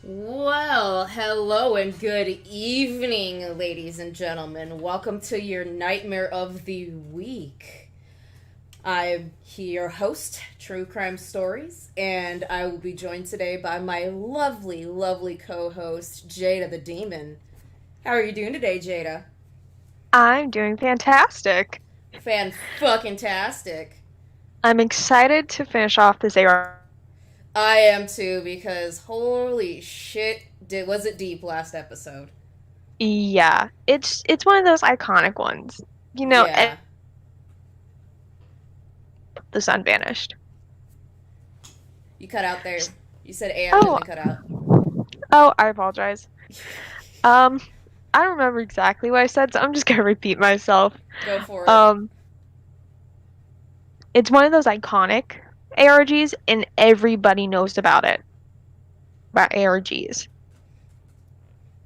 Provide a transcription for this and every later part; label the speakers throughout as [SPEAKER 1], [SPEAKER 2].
[SPEAKER 1] Well, hello and good evening, ladies and gentlemen. Welcome to your Nightmare of the Week. I'm your host, True Crime Stories, and I will be joined today by my lovely, lovely co-host, Jada the Demon. How are you doing today, Jada?
[SPEAKER 2] I'm doing fantastic.
[SPEAKER 1] Fan-fucking-tastic.
[SPEAKER 2] I'm excited to finish off this era.
[SPEAKER 1] I am too, because holy shit, was it deep last episode?
[SPEAKER 2] Yeah, it's one of those iconic ones. And
[SPEAKER 1] Yeah.
[SPEAKER 2] the sun vanished.
[SPEAKER 1] You cut out there. You said and
[SPEAKER 2] Oh,
[SPEAKER 1] then cut out.
[SPEAKER 2] oh, I apologize. Um, I don't remember exactly what I said, so I'm just gonna repeat myself.
[SPEAKER 1] Go for it.
[SPEAKER 2] Um, it's one of those iconic ARGs, and everybody knows about ARGs.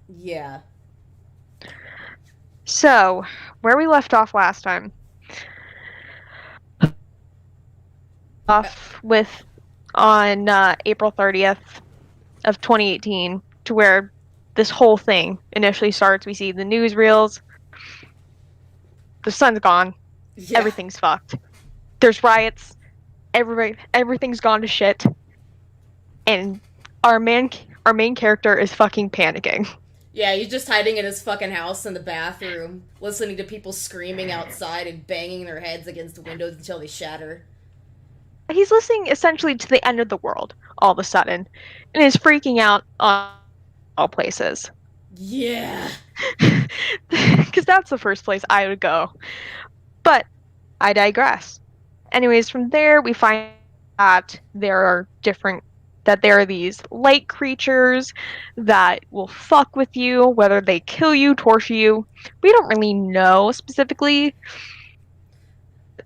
[SPEAKER 1] Yeah.
[SPEAKER 2] So, where we left off last time,
[SPEAKER 1] Uh,
[SPEAKER 2] off with on April 30th of 2018 to where this whole thing initially starts. We see the newsreels. The sun's gone.
[SPEAKER 1] yeah.
[SPEAKER 2] Everything's fucked. There's riots. Everything's gone to shit. And our main character is fucking panicking.
[SPEAKER 1] Yeah, he's just hiding in his fucking house in the bathroom, listening to people screaming outside and banging their heads against the windows until they shatter.
[SPEAKER 2] He's listening essentially to the end of the world all of a sudden, and is freaking out on all places.
[SPEAKER 1] Yeah.
[SPEAKER 2] Because that's the first place I would go. But I digress. Anyways, from there we find that there are these light creatures that will fuck with you, whether they kill you, torture you. We don't really know specifically.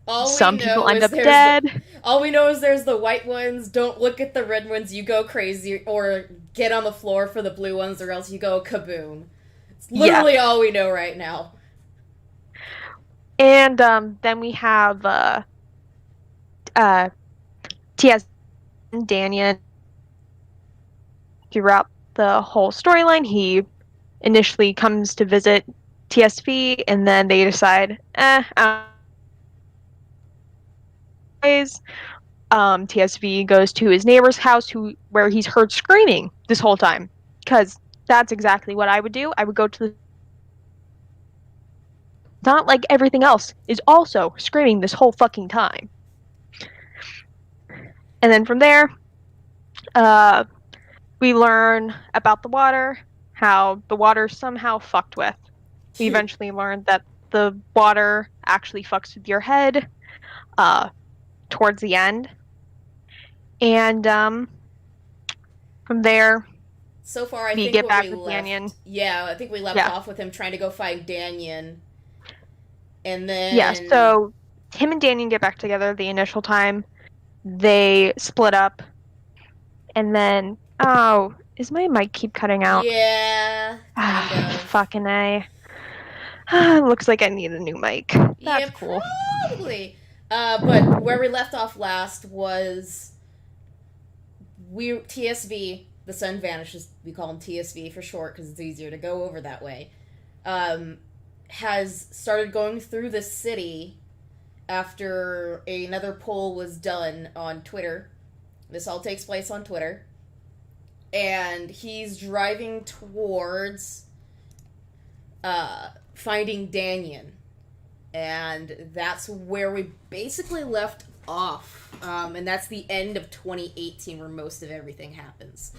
[SPEAKER 1] All we
[SPEAKER 2] Some people
[SPEAKER 1] know
[SPEAKER 2] end
[SPEAKER 1] is
[SPEAKER 2] up
[SPEAKER 1] there's the
[SPEAKER 2] dead.
[SPEAKER 1] all we know is there's the white ones. Don't look at the red ones. You go crazy or get on the floor for the blue ones, or else you go kaboom. It's
[SPEAKER 2] Yeah.
[SPEAKER 1] literally all we know right now.
[SPEAKER 2] And then we have uh TS and Danyan throughout the whole storyline. He initially comes to visit TSV, and then they decide, TSV goes to his neighbor's house, where he's heard screaming this whole time, because that's exactly what I would do. I would go to the not like everything else is also screaming this whole fucking time. And then from there, uh, we learn about the water, how the water somehow fucked with. We eventually learned that the water actually fucks with your head uh, towards the end. And from there,
[SPEAKER 1] So far, I
[SPEAKER 2] we
[SPEAKER 1] think
[SPEAKER 2] get
[SPEAKER 1] what
[SPEAKER 2] back
[SPEAKER 1] we
[SPEAKER 2] with
[SPEAKER 1] left.
[SPEAKER 2] Danyan.
[SPEAKER 1] Yeah, I think we left
[SPEAKER 2] Yeah.
[SPEAKER 1] off with him trying to go find Danyan, and
[SPEAKER 2] Yeah.
[SPEAKER 1] then
[SPEAKER 2] So him and Danyan get back together the initial time. They split up. And then, oh, is my mic keep cutting out?
[SPEAKER 1] yeah, kind of.
[SPEAKER 2] Fucking A. Looks like I need a new mic. That's
[SPEAKER 1] Yeah,
[SPEAKER 2] cool.
[SPEAKER 1] probably. But where we left off last was we TSV. The sun vanishes. We call him TSV for short because it's easier to go over that way. Um, has started going through the city after another poll was done on Twitter. This all takes place on Twitter. And he's driving towards finding Danyan. And that's where we basically left off. And that's the end of 2018 where most of everything happens.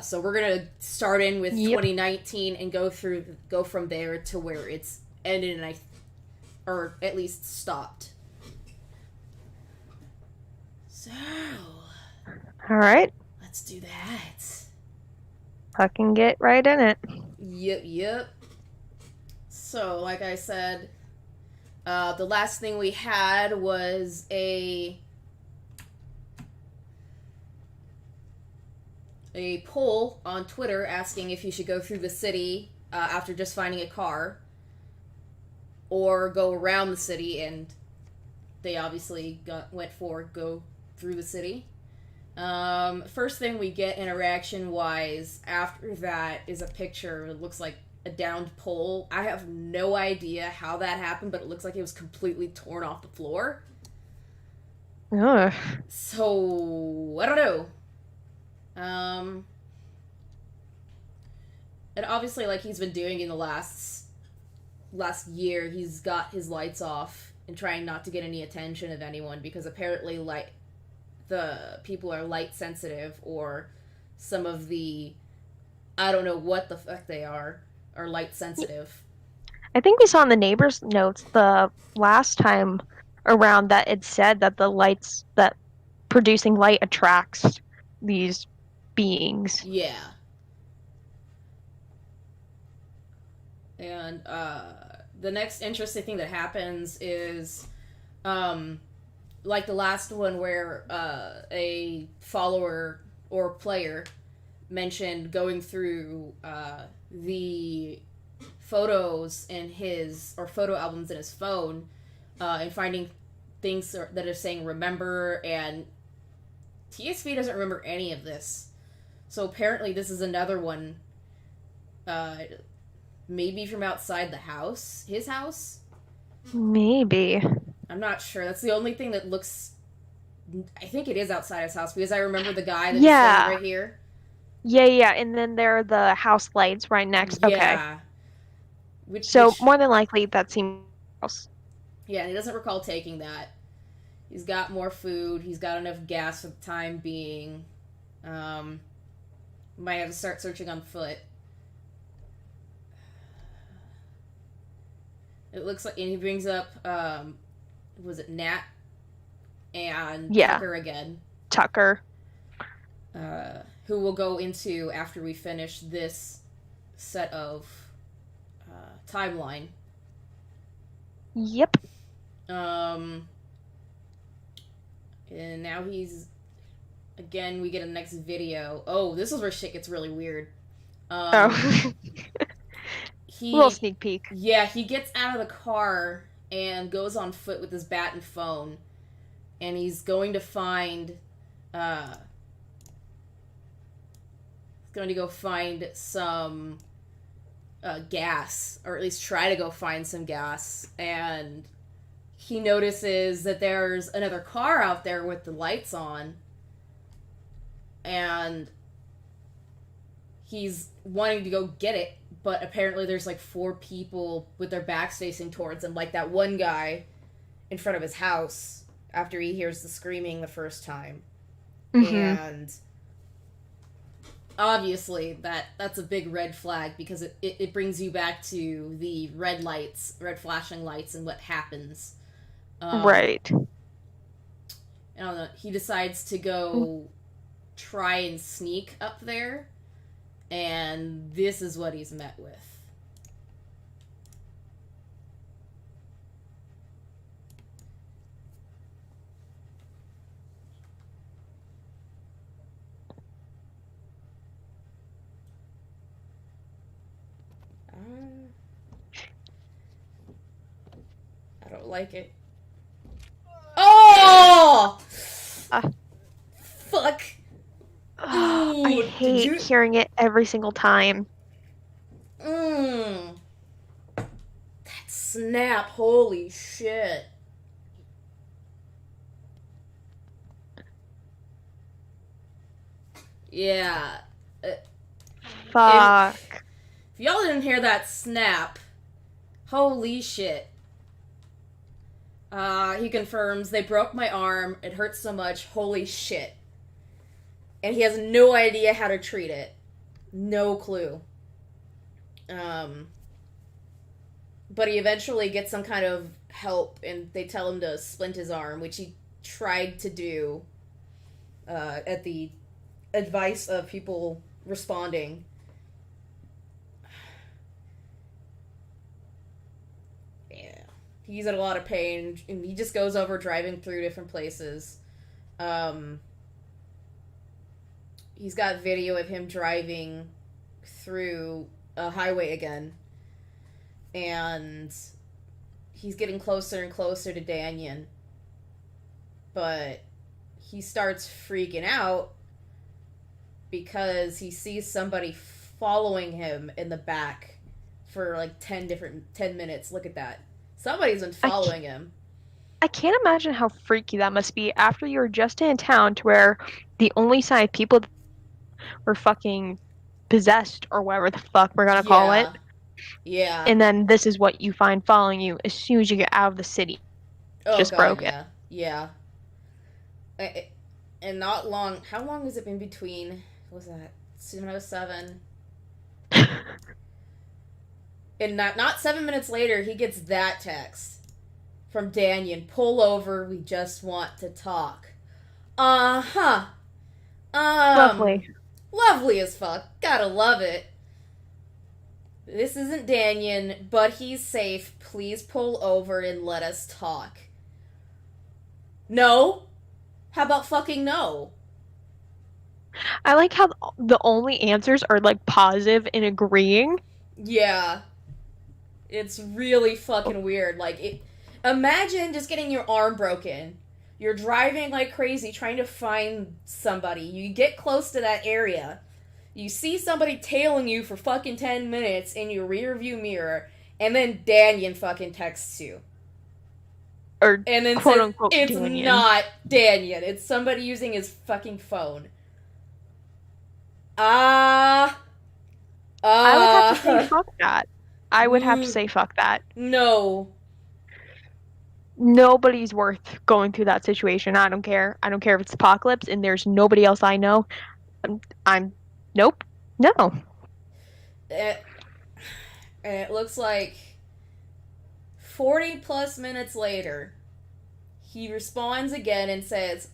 [SPEAKER 1] So we're gonna start in with
[SPEAKER 2] Yep.
[SPEAKER 1] 2019 and go from there to where it's ended or at least stopped. So
[SPEAKER 2] All right.
[SPEAKER 1] let's do that.
[SPEAKER 2] Fucking get right in it.
[SPEAKER 1] Yep, yep. So like I said, the last thing we had was a poll on Twitter asking if you should go through the city after just finding a car, or go around the city, and they obviously went for go through the city. First thing we get interaction wise after that is a picture. It looks like a downed pole. I have no idea how that happened, but it looks like it was completely torn off the floor.
[SPEAKER 2] Ugh.
[SPEAKER 1] So I don't know. And obviously, like he's been doing in the last year, he's got his lights off and trying not to get any attention of anyone because apparently, like the people are light sensitive, or some of the I don't know what the fuck they are light sensitive.
[SPEAKER 2] I think we saw in the neighbors' notes the last time around that it said that the lights that producing light attracts these beings.
[SPEAKER 1] Yeah. And the next interesting thing that happens is like the last one where a follower or player mentioned going through the photos in his or photo albums in his phone and finding things that are saying remember, and TSV doesn't remember any of this. So apparently this is another one maybe from outside the house, his house.
[SPEAKER 2] Maybe.
[SPEAKER 1] I'm not sure. That's the only thing that looks. I think it is outside his house because I remember the guy that's right here.
[SPEAKER 2] Yeah, and then there are the house lights right next.
[SPEAKER 1] Yeah.
[SPEAKER 2] Okay. Which more than likely that seems house.
[SPEAKER 1] Yeah, and he doesn't recall taking that. He's got more food. He's got enough gas for the time being. Might have to start searching on foot. It looks like, and he brings up, was it Nat and Tucker again?
[SPEAKER 2] Tucker.
[SPEAKER 1] Who we'll go into after we finish this set of timeline.
[SPEAKER 2] Yep.
[SPEAKER 1] And now he's again. We get a next video. Oh, this is where shit gets really weird.
[SPEAKER 2] Little sneak peek.
[SPEAKER 1] Yeah, he gets out of the car and goes on foot with his bat and phone, and he's going to find. He's going to go find some gas, or at least try to go find some gas, and he notices that there's another car out there with the lights on, and he's wanting to go get it, but apparently there's like 4 people with their backs facing towards him, like that one guy in front of his house after he hears the screaming the first time. Mm-hmm. And obviously that's a big red flag because it brings you back to the red flashing lights and what happens.
[SPEAKER 2] Right.
[SPEAKER 1] I don't know, he decides to go try and sneak up there, and this is what he's met with. I don't like it. Oh! Fuck!
[SPEAKER 2] Ooh, I hate hearing it every single time.
[SPEAKER 1] That snap, holy shit. Yeah.
[SPEAKER 2] Fuck.
[SPEAKER 1] If y'all didn't hear that snap, holy shit. He confirms, they broke my arm, it hurts so much, holy shit. And he has no idea how to treat it. No clue. But he eventually gets some kind of help, and they tell him to splint his arm, which he tried to do at the advice of people responding. Yeah. He's in a lot of pain, and he just goes over driving through different places. He's got video of him driving through a highway again. And he's getting closer and closer to Danyan. But he starts freaking out because he sees somebody following him in the back for like 10 minutes. Look at that. Somebody's been following him.
[SPEAKER 2] I can't imagine how freaky that must be after you were just in town to where the only sign of people were fucking possessed or whatever the fuck we're gonna call it.
[SPEAKER 1] Yeah.
[SPEAKER 2] And then this is what you find following you as soon as you get out of the city.
[SPEAKER 1] Oh,
[SPEAKER 2] just
[SPEAKER 1] God,
[SPEAKER 2] broken.
[SPEAKER 1] Yeah. And not long. How long has it been between? What was that? 7:07. And not 7 minutes later, he gets that text from Danyan. Pull over. We just want to talk. Uh-huh.
[SPEAKER 2] Lovely.
[SPEAKER 1] Lovely as fuck. Gotta love it. This isn't Danyan, but he's safe. Please pull over and let us talk. No? How about fucking no?
[SPEAKER 2] I like how the only answers are like positive and agreeing.
[SPEAKER 1] Yeah. It's really fucking weird. Imagine just getting your arm broken. You're driving like crazy trying to find somebody. You get close to that area. You see somebody tailing you for fucking 10 minutes in your rear view mirror, and then Danyan fucking texts you.
[SPEAKER 2] Or
[SPEAKER 1] and then
[SPEAKER 2] quote
[SPEAKER 1] says,
[SPEAKER 2] unquote
[SPEAKER 1] it's
[SPEAKER 2] Danyan.
[SPEAKER 1] not Danyan. It's somebody using his fucking phone.
[SPEAKER 2] I would have to say fuck that. I would have to say fuck that.
[SPEAKER 1] No.
[SPEAKER 2] Nobody's worth going through that situation. I don't care. I don't care if it's apocalypse and there's nobody else I know. I'm nope. No.
[SPEAKER 1] It looks like 40 plus minutes later, he responds again and says,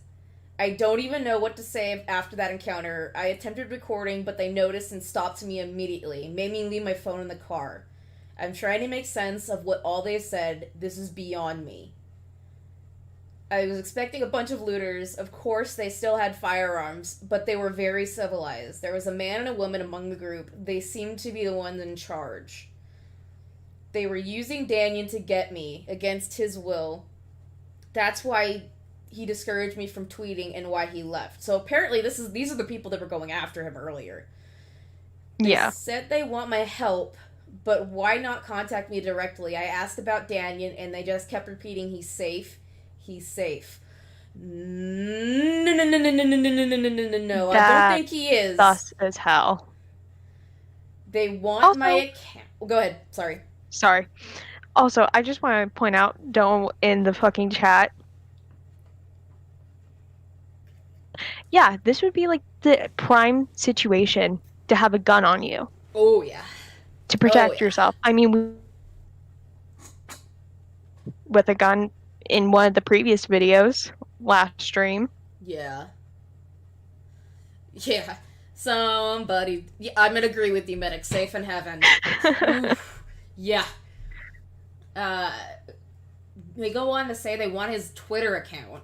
[SPEAKER 1] I don't even know what to say after that encounter. I attempted recording, but they noticed and stopped me immediately. Made me leave my phone in the car. I'm trying to make sense of what all they said. This is beyond me. I was expecting a bunch of looters. Of course, they still had firearms, but they were very civilized. There was a man and a woman among the group. They seemed to be the ones in charge. They were using Danyan to get me, against his will. That's why he discouraged me from tweeting and why he left. So apparently these are the people that were going after him earlier. They said they want my help, but why not contact me directly? I asked about Danyan, and they just kept repeating, he's safe. He's safe. No. I don't think he is.
[SPEAKER 2] Sus as hell.
[SPEAKER 1] They want my account. Well, go ahead. Sorry.
[SPEAKER 2] Also, I just want to point out, Dome in the fucking chat. Yeah, this would be like the prime situation to have a gun on you.
[SPEAKER 1] Oh, yeah.
[SPEAKER 2] To protect yourself. I mean, with a gun in one of the previous videos, last stream.
[SPEAKER 1] Yeah. Somebody. Yeah, I'm going to agree with you, Medic. Safe in heaven. Oof. Yeah. They go on to say they want his Twitter account.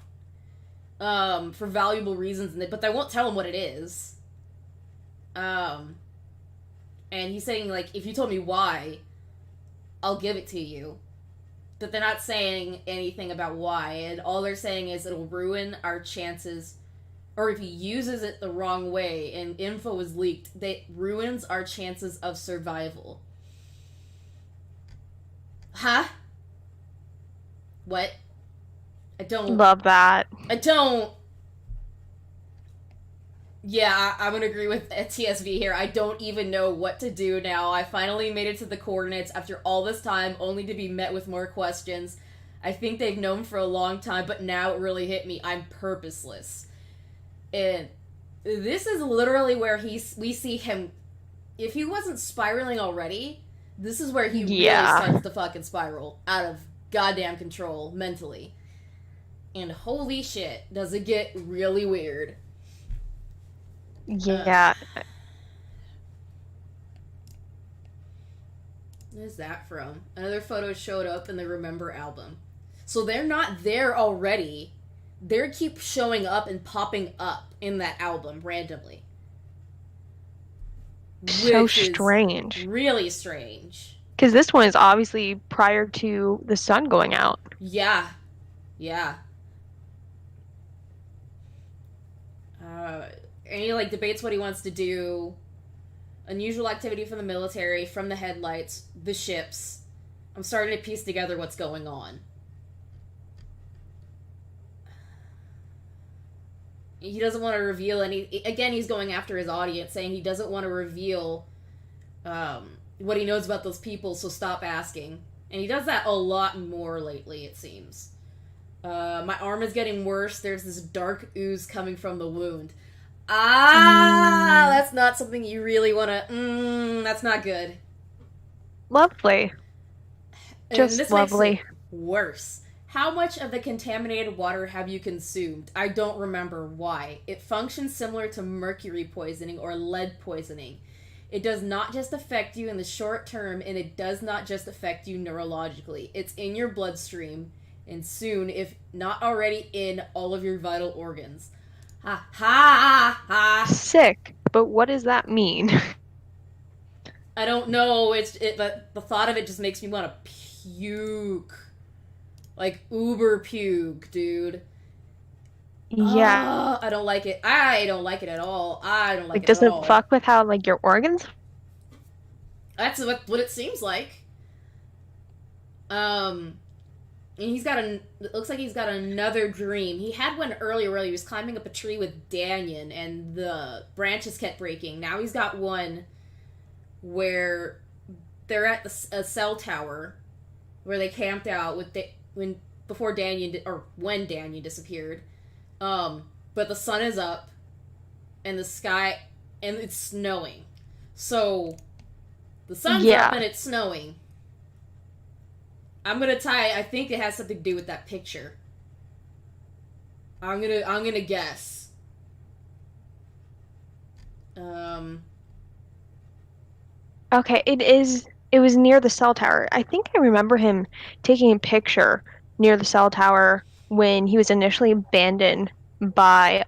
[SPEAKER 1] For valuable reasons, but they won't tell him what it is. And he's saying, like, if you told me why, I'll give it to you. But they're not saying anything about why, and all they're saying is it'll ruin our chances, or if he uses it the wrong way and info is leaked, that ruins our chances of survival. Huh? What? I don't...
[SPEAKER 2] Love that.
[SPEAKER 1] I don't... Yeah, I'm gonna agree with TSV here. I don't even know what to do now. I finally made it to the coordinates after all this time, only to be met with more questions. I think they've known for a long time, but now it really hit me. I'm purposeless. And this is literally where we see him... If he wasn't spiraling already, this is where he really starts to fucking spiral out of goddamn control mentally. And holy shit, does it get really weird.
[SPEAKER 2] Yeah.
[SPEAKER 1] What is that from? Another photo showed up in the Remember album. So they're not there already. They keep showing up and popping up in that album randomly.
[SPEAKER 2] So strange.
[SPEAKER 1] Really strange.
[SPEAKER 2] Because this one is obviously prior to the sun going out.
[SPEAKER 1] Yeah. And he, like, debates what he wants to do. Unusual activity from the military, from the headlights, the ships. I'm starting to piece together what's going on. He doesn't want to reveal any... Again, he's going after his audience, saying he doesn't want to reveal what he knows about those people, so stop asking. And he does that a lot more lately, it seems. My arm is getting worse. There's this dark ooze coming from the wound. That's not something you really want to... that's not good.
[SPEAKER 2] Lovely.
[SPEAKER 1] Just this lovely. Makes it worse. How much of the contaminated water have you consumed? I don't remember why. It functions similar to mercury poisoning or lead poisoning. It does not just affect you in the short term, and it does not just affect you neurologically. It's in your bloodstream, and soon, if not already in all of your vital organs. Ha ha ha.
[SPEAKER 2] Sick, but what does that mean?
[SPEAKER 1] I don't know. But the thought of it just makes me want to puke. Like, uber puke, dude.
[SPEAKER 2] Yeah.
[SPEAKER 1] I don't like it. I don't like it at all. I don't like it
[SPEAKER 2] does
[SPEAKER 1] at all.
[SPEAKER 2] Does it fuck with how, like, your organs?
[SPEAKER 1] That's what it seems like. And it looks like he's got another dream. He had one earlier where he was climbing up a tree with Danyan, and the branches kept breaking. Now he's got one where they're at a cell tower where they camped out with when Danyan disappeared. But the sun is up, and the sky, and it's snowing. So, the sun's up and it's snowing. I think it has something to do with that picture. I'm gonna guess.
[SPEAKER 2] Okay, it was near the cell tower. I think I remember him taking a picture near the cell tower when he was initially abandoned by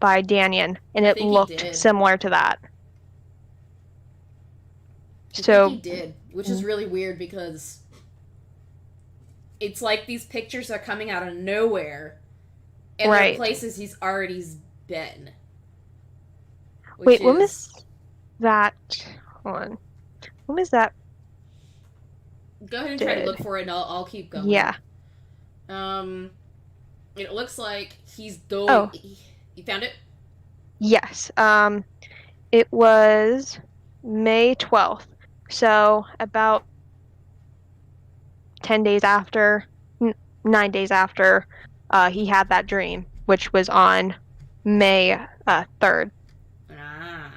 [SPEAKER 2] Danyan, and it looked similar to that.
[SPEAKER 1] I think he did, which is really weird because it's like these pictures are coming out of nowhere, and they're places he's already been.
[SPEAKER 2] Wait, when was that? Hold on. When was that?
[SPEAKER 1] Go ahead and try to look for it, and I'll keep going.
[SPEAKER 2] Yeah.
[SPEAKER 1] It looks like he's going...
[SPEAKER 2] Oh.
[SPEAKER 1] You found it?
[SPEAKER 2] Yes. It was May 12th. So, about 9 days after, he had that dream, which was on May 3rd.
[SPEAKER 1] Ah.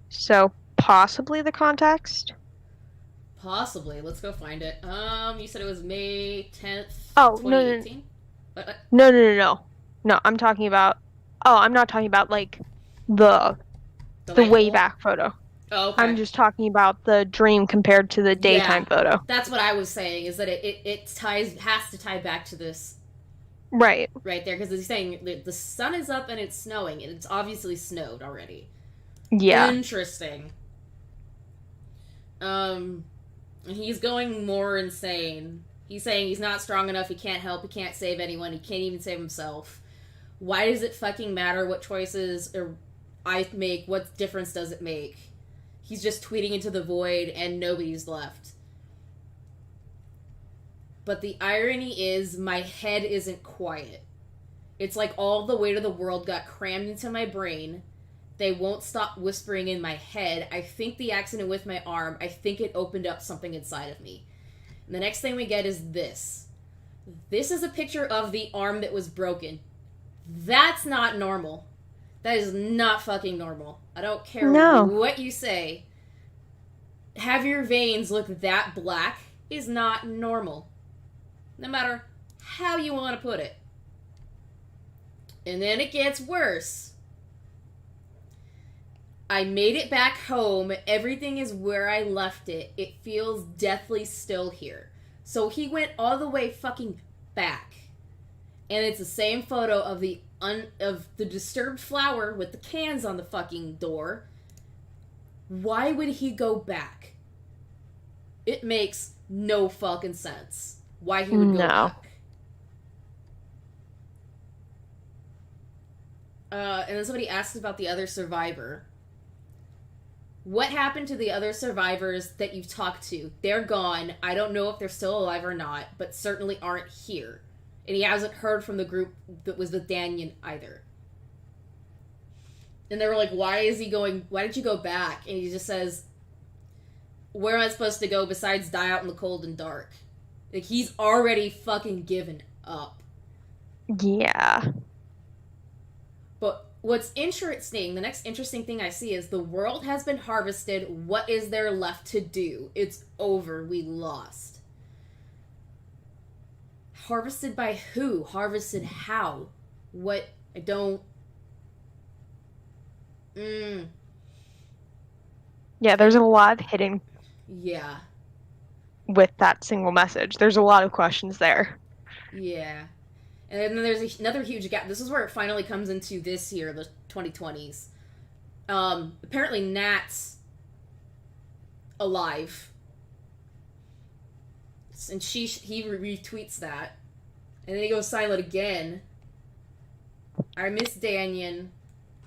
[SPEAKER 2] So, possibly the context?
[SPEAKER 1] Possibly. Let's go find it. You said it was May 10th,
[SPEAKER 2] 2018? No. No, I'm talking about... Oh, I'm not talking about, like, the way back photo.
[SPEAKER 1] Oh, okay.
[SPEAKER 2] I'm just talking about the dream compared to the daytime photo.
[SPEAKER 1] That's what I was saying, is that it has to tie back to this.
[SPEAKER 2] Right.
[SPEAKER 1] Right there, because he's saying the sun is up and it's snowing, and it's obviously snowed already.
[SPEAKER 2] Yeah.
[SPEAKER 1] Interesting. And he's going more insane. He's saying he's not strong enough, he can't help, he can't save anyone, he can't even save himself. Why does it fucking matter what choices I make? What difference does it make? He's just tweeting into the void and nobody's left. But the irony is, my head isn't quiet. It's like all the weight of the world got crammed into my brain. They won't stop whispering in my head. I think the accident with my arm, I think it opened up something inside of me. And the next thing we get is this. This is a picture of the arm that was broken. That's not normal. That is not fucking normal. I don't care what you say. Have your veins look that black is not normal. No matter how you want to put it. And then it gets worse. I made it back home. Everything is where I left it. It feels deathly still here. So he went all the way fucking back. And it's the same photo of the disturbed flower with the cans on the fucking door. Why would he go back? It makes no fucking sense. Why he would go back. And then somebody asks about the other survivor. What happened to the other survivors that you've talked to? They're gone. I don't know if they're still alive or not, but certainly aren't here. And he hasn't heard from the group that was with Danyan either. And they were like, why did you go back? And he just says, where am I supposed to go besides die out in the cold and dark? Like, he's already fucking given up.
[SPEAKER 2] Yeah.
[SPEAKER 1] But what's interesting, the next interesting thing I see is the world has been harvested. What is there left to do? It's over. We lost. Harvested by who? Harvested how? What? I don't...
[SPEAKER 2] Yeah, there's a lot hidden
[SPEAKER 1] Yeah.
[SPEAKER 2] with that single message. There's a lot of questions there.
[SPEAKER 1] Yeah. And then there's another huge gap. This is where it finally comes into this year, the 2020s. Apparently Nat's alive. And he retweets that. And then he goes silent again. I miss Danyan.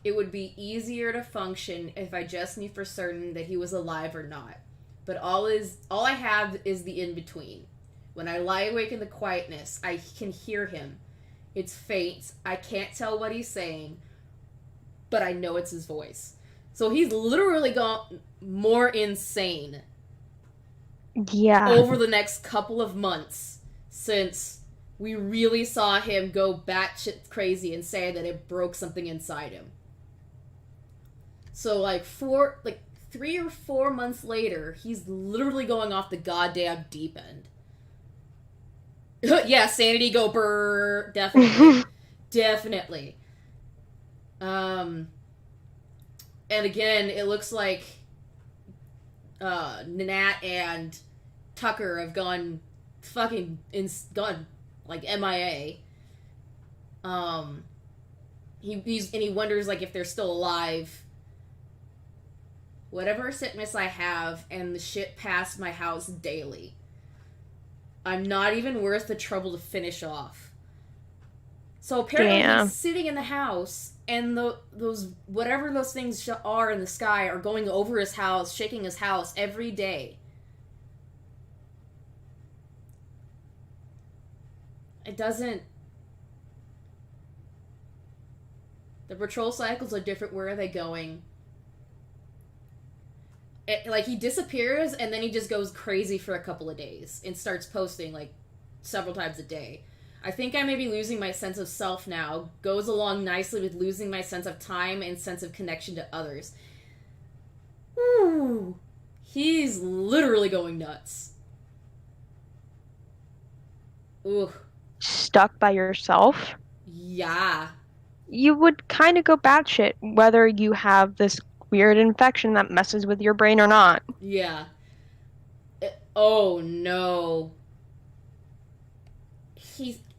[SPEAKER 1] It would be easier to function if I just knew for certain that he was alive or not. But all I have is the in-between. When I lie awake in the quietness, I can hear him. It's faint. I can't tell what he's saying, but I know it's his voice. So he's literally gone more insane.
[SPEAKER 2] Yeah.
[SPEAKER 1] Over the next couple of months since we really saw him go batshit crazy and say that it broke something inside him. So 3 or 4 months later, he's literally going off the goddamn deep end. Yeah, sanity go brr. Definitely. Definitely. And again, it looks like Nat and Tucker have gone like MIA. He wonders like if they're still alive. Whatever sickness I have and the shit past my house daily, I'm not even worth the trouble to finish off. So apparently he's sitting in the house, and those whatever those things are in the sky are going over his house, shaking his house every day. It doesn't... The patrol cycles are different. Where are they going? He disappears, and then he just goes crazy for a couple of days and starts posting, several times a day. I think I may be losing my sense of self now. Goes along nicely with losing my sense of time and sense of connection to others. Ooh. He's literally going nuts. Ooh.
[SPEAKER 2] Stuck by yourself?
[SPEAKER 1] Yeah.
[SPEAKER 2] You would kind of go batshit whether you have this weird infection that messes with your brain or not.
[SPEAKER 1] Yeah. Oh no.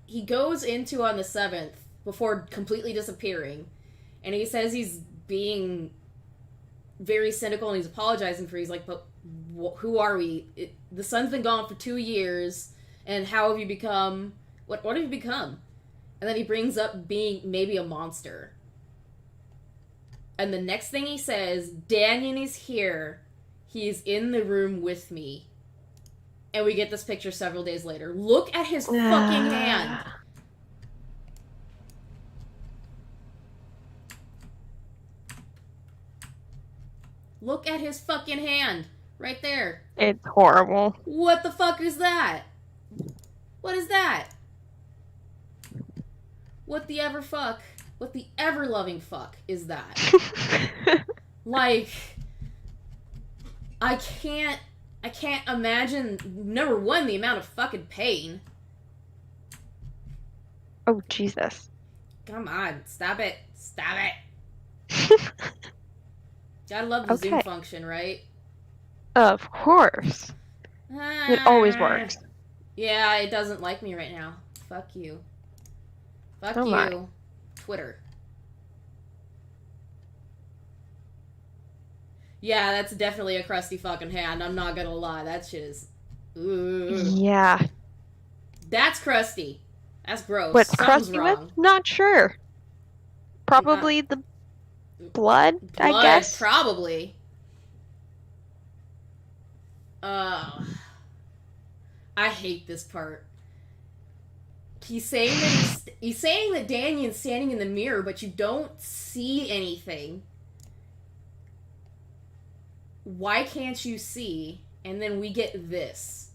[SPEAKER 1] He goes into on the 7th before completely disappearing, and he says he's being very cynical and he's apologizing for it. He's like, but who are we? The sun's been gone for 2 years, and how have you become... What have you become? And then he brings up being maybe a monster. And the next thing he says, Danyan is here. He's in the room with me. And we get this picture several days later. Look at his fucking hand. Look at his fucking hand. Right there.
[SPEAKER 2] It's horrible.
[SPEAKER 1] What the fuck is that? What is that? What the ever fuck? What the ever-loving fuck is that? I can't imagine, number one, the amount of fucking pain.
[SPEAKER 2] Oh, Jesus.
[SPEAKER 1] Come on, stop it. Stop it. Gotta love the Zoom function, right?
[SPEAKER 2] Of course. It always works.
[SPEAKER 1] Yeah, it doesn't like me right now. Fuck you. Fuck you.
[SPEAKER 2] My.
[SPEAKER 1] Twitter. Yeah, that's definitely a crusty fucking hand. I'm not gonna lie. That shit is... Ooh.
[SPEAKER 2] Yeah.
[SPEAKER 1] That's crusty. That's gross.
[SPEAKER 2] What
[SPEAKER 1] Something's
[SPEAKER 2] crusty
[SPEAKER 1] wrong.
[SPEAKER 2] with? Not sure. Probably the blood, I guess.
[SPEAKER 1] Probably. I hate this part. He's saying that Danion's standing in the mirror, but you don't see anything. Why can't you see? And then we get this.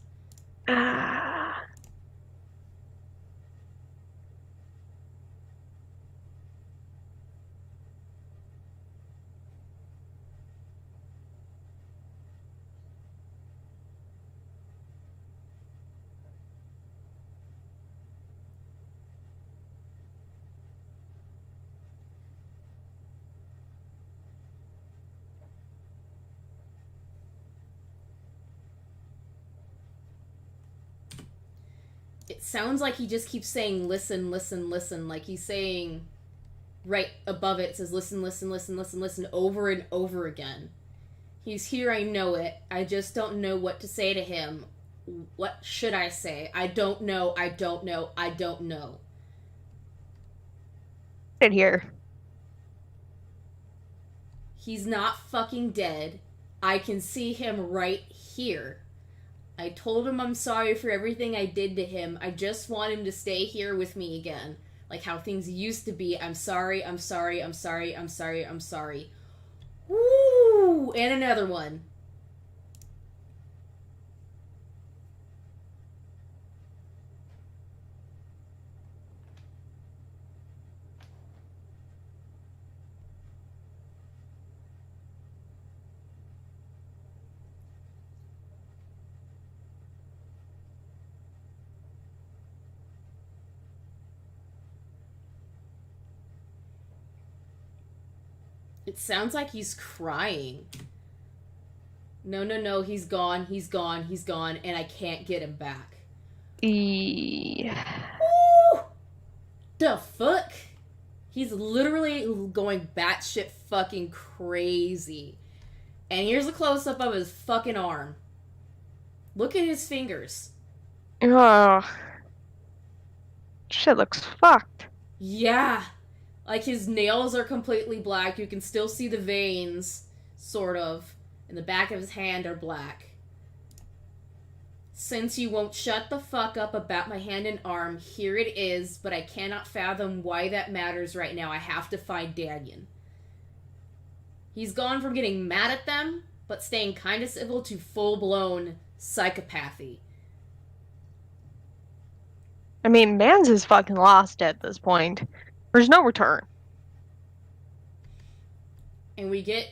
[SPEAKER 1] It sounds like he just keeps saying listen, listen, listen. Like he's saying right above it says listen, listen, listen, listen, listen over and over again. He's here, I know it. I just don't know what to say to him. What should I say? I don't know, I don't know, I don't know.
[SPEAKER 2] Sit here.
[SPEAKER 1] He's not fucking dead. I can see him right here. I told him I'm sorry for everything I did to him. I just want him to stay here with me again. Like how things used to be. I'm sorry, I'm sorry, I'm sorry, I'm sorry, I'm sorry. Woo! And another one. It sounds like he's crying. No, no, no, he's gone, he's gone, he's gone, and I can't get him back. Woo! The fuck? He's literally going batshit fucking crazy. And here's a close-up of his fucking arm. Look at his fingers.
[SPEAKER 2] Oh. Shit looks fucked.
[SPEAKER 1] Yeah. Like, his nails are completely black. You can still see the veins, sort of. And the back of his hand are black. Since you won't shut the fuck up about my hand and arm, here it is, but I cannot fathom why that matters right now. I have to find Danion. He's gone from getting mad at them, but staying kind of civil, to full-blown psychopathy.
[SPEAKER 2] I mean, Mans is fucking lost at this point. There's no return.
[SPEAKER 1] And we get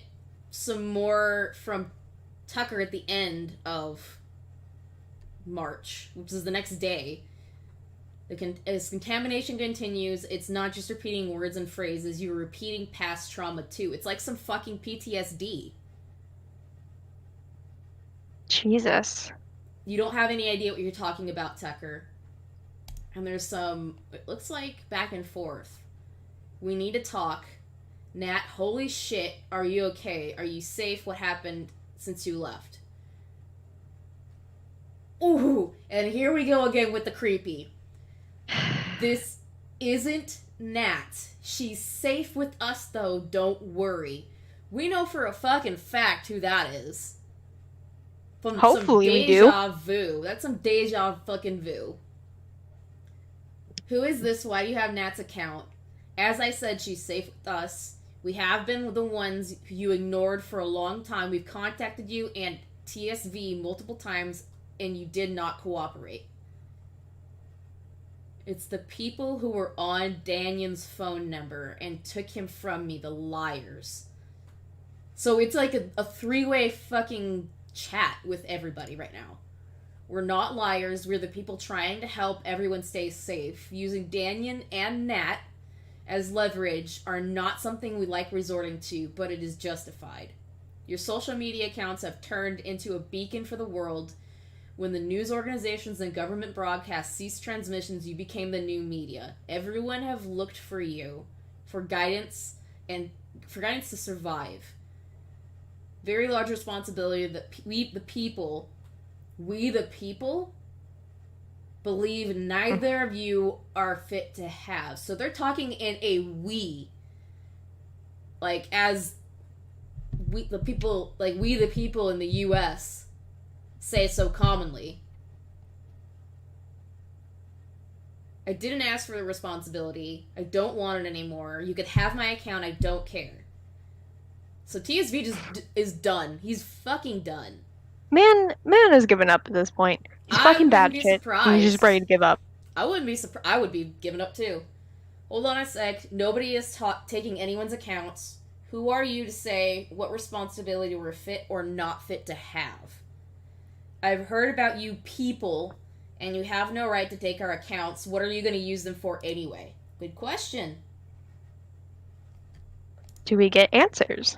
[SPEAKER 1] some more from Tucker at the end of March, which is the next day. As contamination continues, it's not just repeating words and phrases, you're repeating past trauma too. It's like some fucking PTSD.
[SPEAKER 2] Jesus.
[SPEAKER 1] You don't have any idea what you're talking about, Tucker. And there's some, it looks like, back and forth. We need to talk. Nat, holy shit, are you okay? Are you safe? What happened since you left? Ooh, and here we go again with the creepy. This isn't Nat. She's safe with us, though, don't worry. We know for a fucking fact who that is. From
[SPEAKER 2] Hopefully
[SPEAKER 1] some
[SPEAKER 2] we do.
[SPEAKER 1] deja vu. That's some deja fucking vu. Who is this? Why do you have Nat's account? As I said, she's safe with us. We have been the ones you ignored for a long time. We've contacted you and TSV multiple times, and you did not cooperate. It's the people who were on Danion's phone number and took him from me, the liars. So it's like a three-way fucking chat with everybody right now. We're not liars. We're the people trying to help everyone stay safe. Using Danion and Nat as leverage are not something we like resorting to, but it is justified. Your social media accounts have turned into a beacon for the world. When the news organizations and government broadcasts ceased transmissions, you became the new media. Everyone have looked for you for guidance to survive. Very large responsibility that we the people believe neither of you are fit to have. So they're talking in a we. like as we the people in the US say so commonly. I didn't ask for the responsibility. I don't want it anymore. You could have my account. I don't care. So TSV just is done. He's fucking done.
[SPEAKER 2] Man has given up at this point. He's fucking bad shit. He's just ready to give up.
[SPEAKER 1] I wouldn't be surprised. I would be giving up too. Hold on a sec. Nobody is taking anyone's accounts. Who are you to say what responsibility we're fit or not fit to have? I've heard about you people, and you have no right to take our accounts. What are you going to use them for anyway? Good question.
[SPEAKER 2] Do we get answers?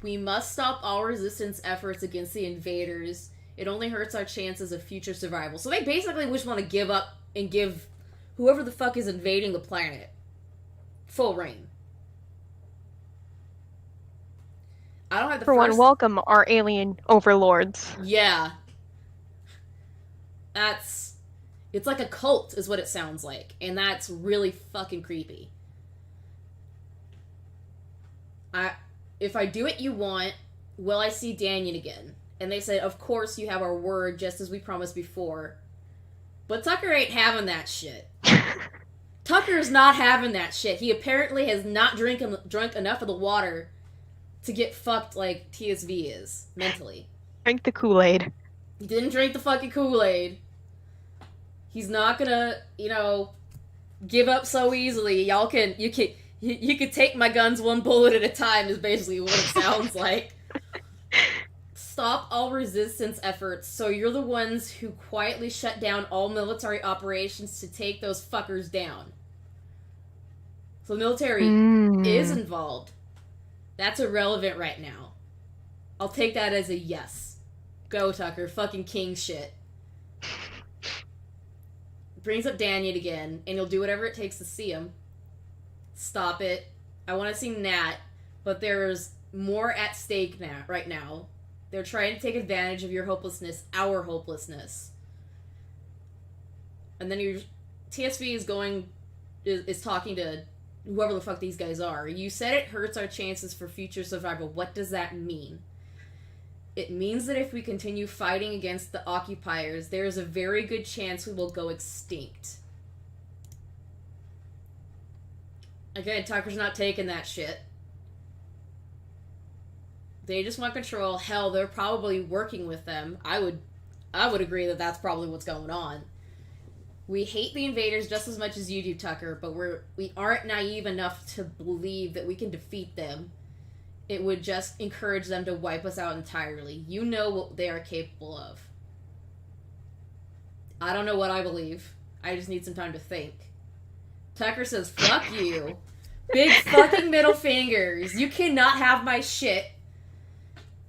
[SPEAKER 1] We must stop all resistance efforts against the invaders. It only hurts our chances of future survival. So they basically just want to give up and give whoever the fuck is invading the planet full reign. I don't have the
[SPEAKER 2] For one, welcome our alien overlords.
[SPEAKER 1] Yeah. It's like a cult is what it sounds like. And that's really fucking creepy. If I do what you want, will I see Daniel again? And they said, of course you have our word, just as we promised before. But Tucker ain't having that shit. Tucker's not having that shit. He apparently has not drunk enough of the water to get fucked like TSV is, mentally.
[SPEAKER 2] Drink the Kool-Aid.
[SPEAKER 1] He didn't drink the fucking Kool-Aid. He's not gonna, give up so easily. You could take my guns one bullet at a time is basically what it sounds like. Stop all resistance efforts, so you're the ones who quietly shut down all military operations to take those fuckers down. So the military is involved. That's irrelevant right now. I'll take that as a yes. Go, Tucker. Fucking king shit. Brings up Daniel again, and you'll do whatever it takes to see him. Stop it. I want to see Nat, but there's more at stake now. Right now. They're trying to take advantage of your hopelessness, our hopelessness. And then TSV is talking to whoever the fuck these guys are. You said it hurts our chances for future survival. What does that mean? It means that if we continue fighting against the occupiers, there is a very good chance we will go extinct. Again, Tucker's not taking that shit. They just want control. Hell, they're probably working with them. I would agree that that's probably what's going on. We hate the invaders just as much as you do, Tucker, but we aren't naive enough to believe that we can defeat them. It would just encourage them to wipe us out entirely. You know what they are capable of. I don't know what I believe. I just need some time to think. Tucker says, fuck you. Big fucking middle fingers. You cannot have my shit.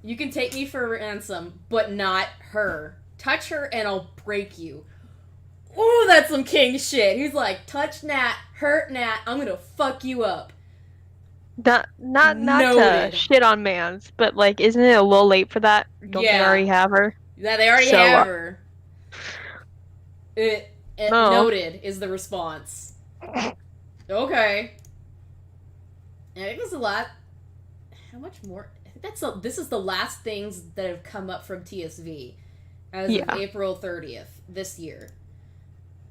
[SPEAKER 1] You can take me for ransom, but not her. Touch her and I'll break you. Ooh, that's some king shit. He's like, touch Nat, hurt Nat, I'm gonna fuck you up.
[SPEAKER 2] Not to shit on Mans, but like, isn't it a little late for that? Don't they already have her?
[SPEAKER 1] Yeah, they already have her. Noted is the response. Okay. And I think it's a lot. How much more? I think this is the last things that have come up from TSV as of April 30th this year.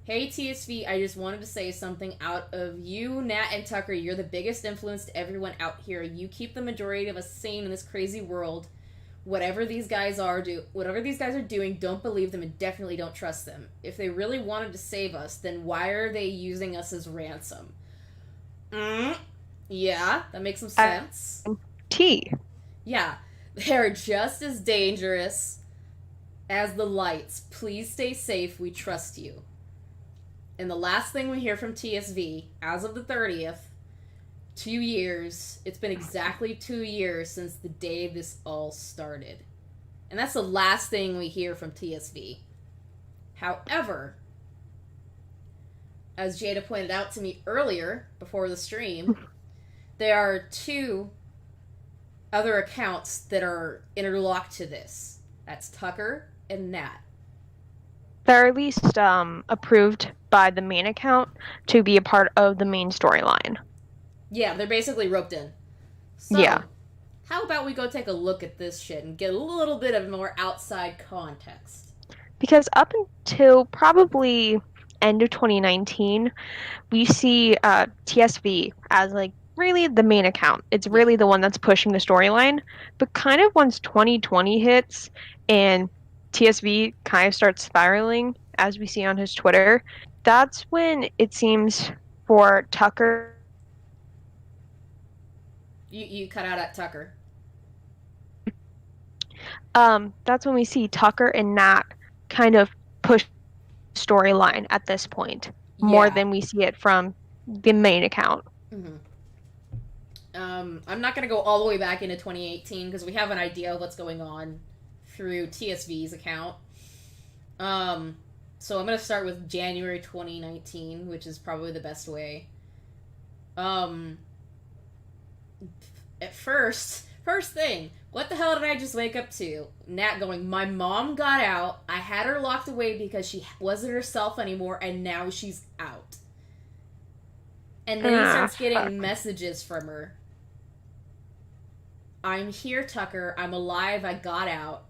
[SPEAKER 1] Hey TSV, I just wanted to say something out of you, Nat, and Tucker. You're the biggest influence to everyone out here. You keep the majority of us sane in this crazy world. Whatever these guys are doing, don't believe them and definitely don't trust them. If they really wanted to save us, then why are they using us as ransom? Yeah, that makes some sense. Yeah, they're just as dangerous as the lights. Please stay safe. We trust you. And the last thing we hear from TSV, as of the 30th, 2 years, it's been exactly 2 years since the day this all started. And that's the last thing we hear from TSV. However, as Jada pointed out to me earlier, before the stream, there are 2 other accounts that are interlocked to this. That's Tucker and Nat.
[SPEAKER 2] They're at least approved by the main account to be a part of the main storyline.
[SPEAKER 1] Yeah, they're basically roped in.
[SPEAKER 2] Yeah.
[SPEAKER 1] So, how about we go take a look at this shit and get a little bit of more outside context?
[SPEAKER 2] Because up until probably end of 2019, we see TSV as like really the main account. It's
[SPEAKER 1] Yeah.
[SPEAKER 2] really the one that's pushing the storyline. But kind of once 2020 hits and TSV kind of starts spiraling, as we see on his Twitter, that's when it seems for Tucker.
[SPEAKER 1] You cut out at Tucker.
[SPEAKER 2] That's when we see Tucker and Nat kind of push storyline at this point more
[SPEAKER 1] Yeah.
[SPEAKER 2] than we see it from the main account.
[SPEAKER 1] Mm-hmm. I'm not going to go all the way back into 2018 because we have an idea of what's going on through TSV's account. So I'm going to start with January 2019, which is probably the best way. At first thing, what the hell did I just wake up to? Nat going, my mom got out. I had her locked away because she wasn't herself anymore, and now she's out. And then he starts getting messages from her. I'm here, Tucker. I'm alive. I got out.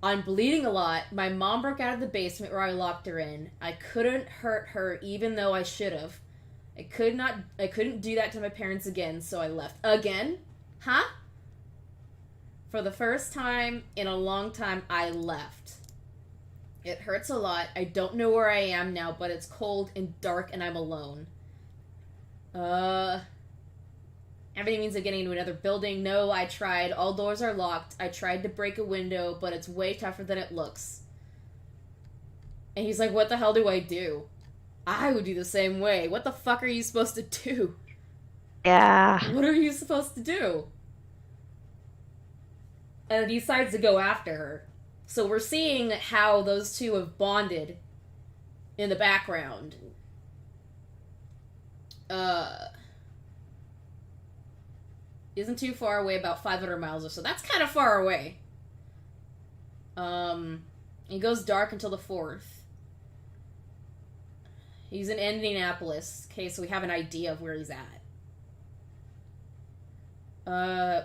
[SPEAKER 1] I'm bleeding a lot. My mom broke out of the basement where I locked her in. I couldn't hurt her even though I should have. I couldn't do that to my parents again, so I left. Again? Huh? For the first time in a long time, I left. It hurts a lot. I don't know where I am now, but it's cold and dark and I'm alone. Everything means I'm getting into another building. No, I tried. All doors are locked. I tried to break a window, but it's way tougher than it looks. And he's like, what the hell do I do? I would do the same way. What the fuck are you supposed to do?
[SPEAKER 2] Yeah.
[SPEAKER 1] What are you supposed to do? And he decides to go after her. So we're seeing how those two have bonded in the background. Isn't too far away, about 500 miles or so. That's kind of far away. It goes dark until the 4th. He's in Indianapolis. Okay, so we have an idea of where he's at.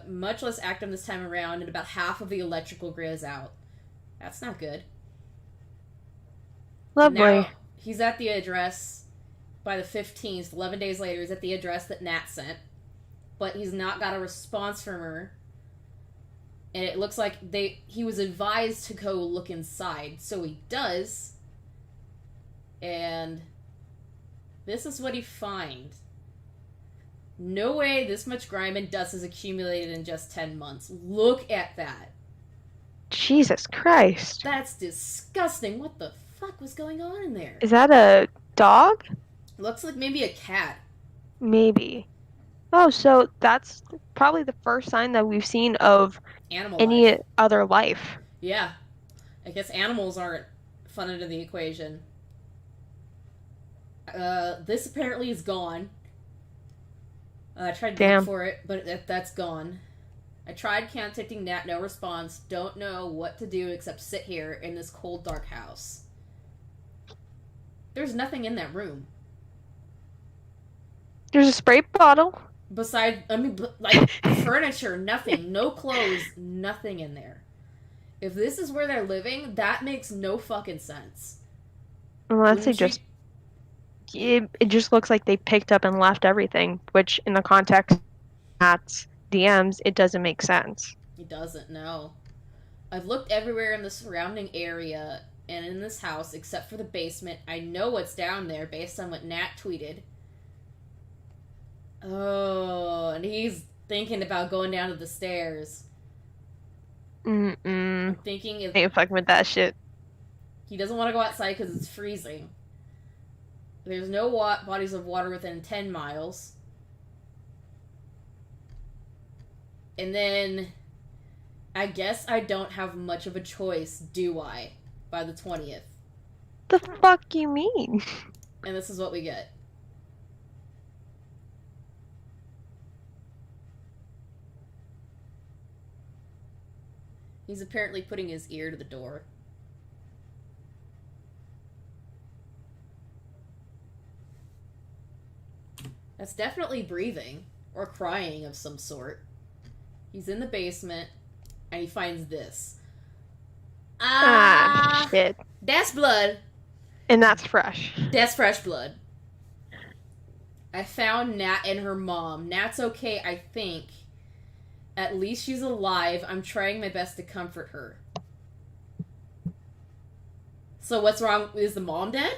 [SPEAKER 1] Much less active this time around, and about half of the electrical grid is out. That's not good.
[SPEAKER 2] Lovely.
[SPEAKER 1] Now, he's at the address by the 15th. 11 days later, he's at the address that Nat sent. But he's not got a response from her. And it looks like he was advised to go look inside. So he does. And this is what he finds. No way this much grime and dust is accumulated in just 10 months. Look at that.
[SPEAKER 2] Jesus Christ.
[SPEAKER 1] That's disgusting. What the fuck was going on in there?
[SPEAKER 2] Is that a dog?
[SPEAKER 1] Looks like maybe a cat.
[SPEAKER 2] Maybe. Oh, so that's probably the first sign that we've seen of any other life.
[SPEAKER 1] Yeah. I guess animals aren't fun into the equation. This apparently is gone. I tried to look for it, but that's gone. I tried contacting Nat, no response. Don't know what to do except sit here in this cold, dark house. There's nothing in that room.
[SPEAKER 2] There's a spray bottle.
[SPEAKER 1] Besides, like, furniture, nothing. No clothes, nothing in there. If this is where they're living, that makes no fucking sense.
[SPEAKER 2] Unless they just... It just looks like they picked up and left everything, which in the context at DMs, it doesn't make sense.
[SPEAKER 1] It doesn't, no. I've looked everywhere in the surrounding area and in this house, except for the basement. I know what's down there based on what Nat tweeted. Oh, and he's thinking about going down to the stairs. I'm thinking if...
[SPEAKER 2] Ain't fucking with that shit.
[SPEAKER 1] He doesn't want to go outside because it's freezing. There's no bodies of water within 10 miles. And then, I guess I don't have much of a choice, do I? By the 20th.
[SPEAKER 2] The fuck you mean?
[SPEAKER 1] And this is what we get. He's apparently putting his ear to the door. That's definitely breathing. or crying of some sort. He's in the basement, and he finds this.
[SPEAKER 2] Shit.
[SPEAKER 1] That's blood.
[SPEAKER 2] And that's fresh.
[SPEAKER 1] That's fresh blood. I found Nat and her mom. Nat's okay, I think. At least she's alive. I'm trying my best to comfort her. So what's wrong? Is the mom dead?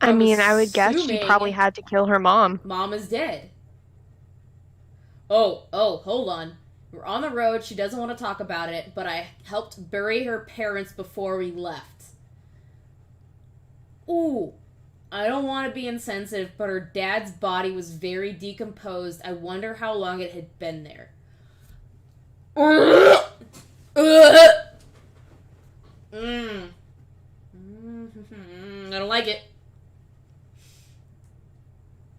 [SPEAKER 2] I mean, I would guess she probably had to kill her mom.
[SPEAKER 1] Mom is dead. Oh, hold on. We're on the road. She doesn't want to talk about it, but I helped bury her parents before we left. Ooh. I don't want to be insensitive, but her dad's body was very decomposed. I wonder how long it had been there. I don't like it.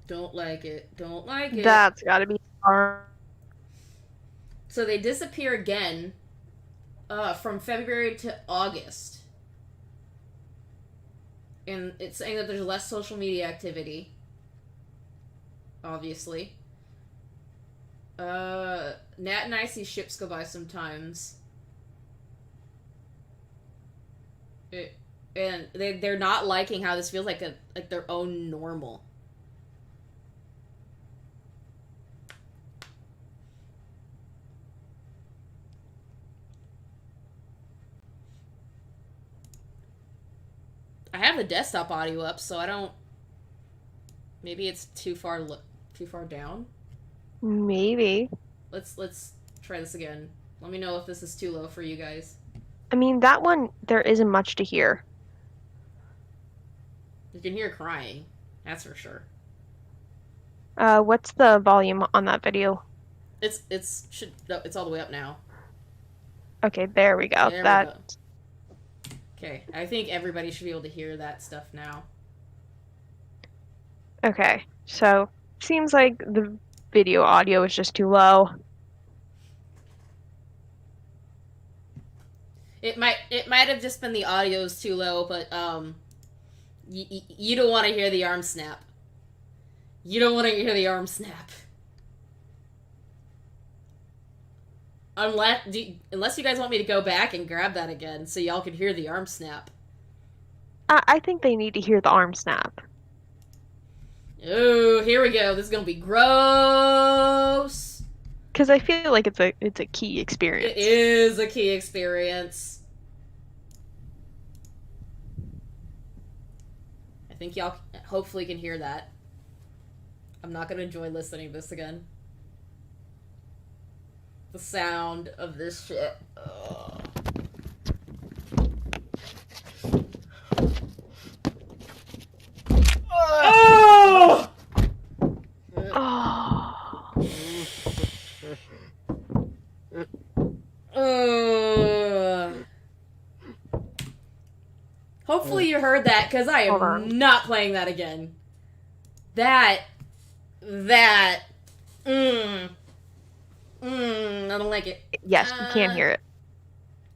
[SPEAKER 1] Don't like it. Don't like it.
[SPEAKER 2] That's gotta be hard.
[SPEAKER 1] So they disappear again from February to August. And it's saying that there's less social media activity. Obviously. Nat and I see ships go by sometimes. And they're not liking how this feels like their own normal. I have the desktop audio up, so I don't. Maybe it's too far down.
[SPEAKER 2] Maybe.
[SPEAKER 1] Let's try this again. Let me know if this is too low for you guys.
[SPEAKER 2] I mean, that one there isn't much to hear.
[SPEAKER 1] You can hear crying, that's for sure.
[SPEAKER 2] What's the volume on that video?
[SPEAKER 1] It's all the way up now.
[SPEAKER 2] Okay, there we go.
[SPEAKER 1] There we go. Okay, I think everybody should be able to hear that stuff now.
[SPEAKER 2] Okay, so seems like the video audio is just too low.
[SPEAKER 1] It might have just been the audio's too low, but you don't want to hear the arm snap. You don't want to hear the arm snap. Unless you guys want me to go back and grab that again so y'all can hear the arm snap.
[SPEAKER 2] I think they need to hear the arm snap.
[SPEAKER 1] Oh, here we go. This is gonna be gross.
[SPEAKER 2] Because I feel like it's a key experience.
[SPEAKER 1] It is a key experience. I think y'all hopefully can hear that. I'm not gonna enjoy listening to this again. The sound of this shit. Ugh. Oh! Hopefully you heard that, because I am not playing that again. I don't like it.
[SPEAKER 2] Yes, we can hear it.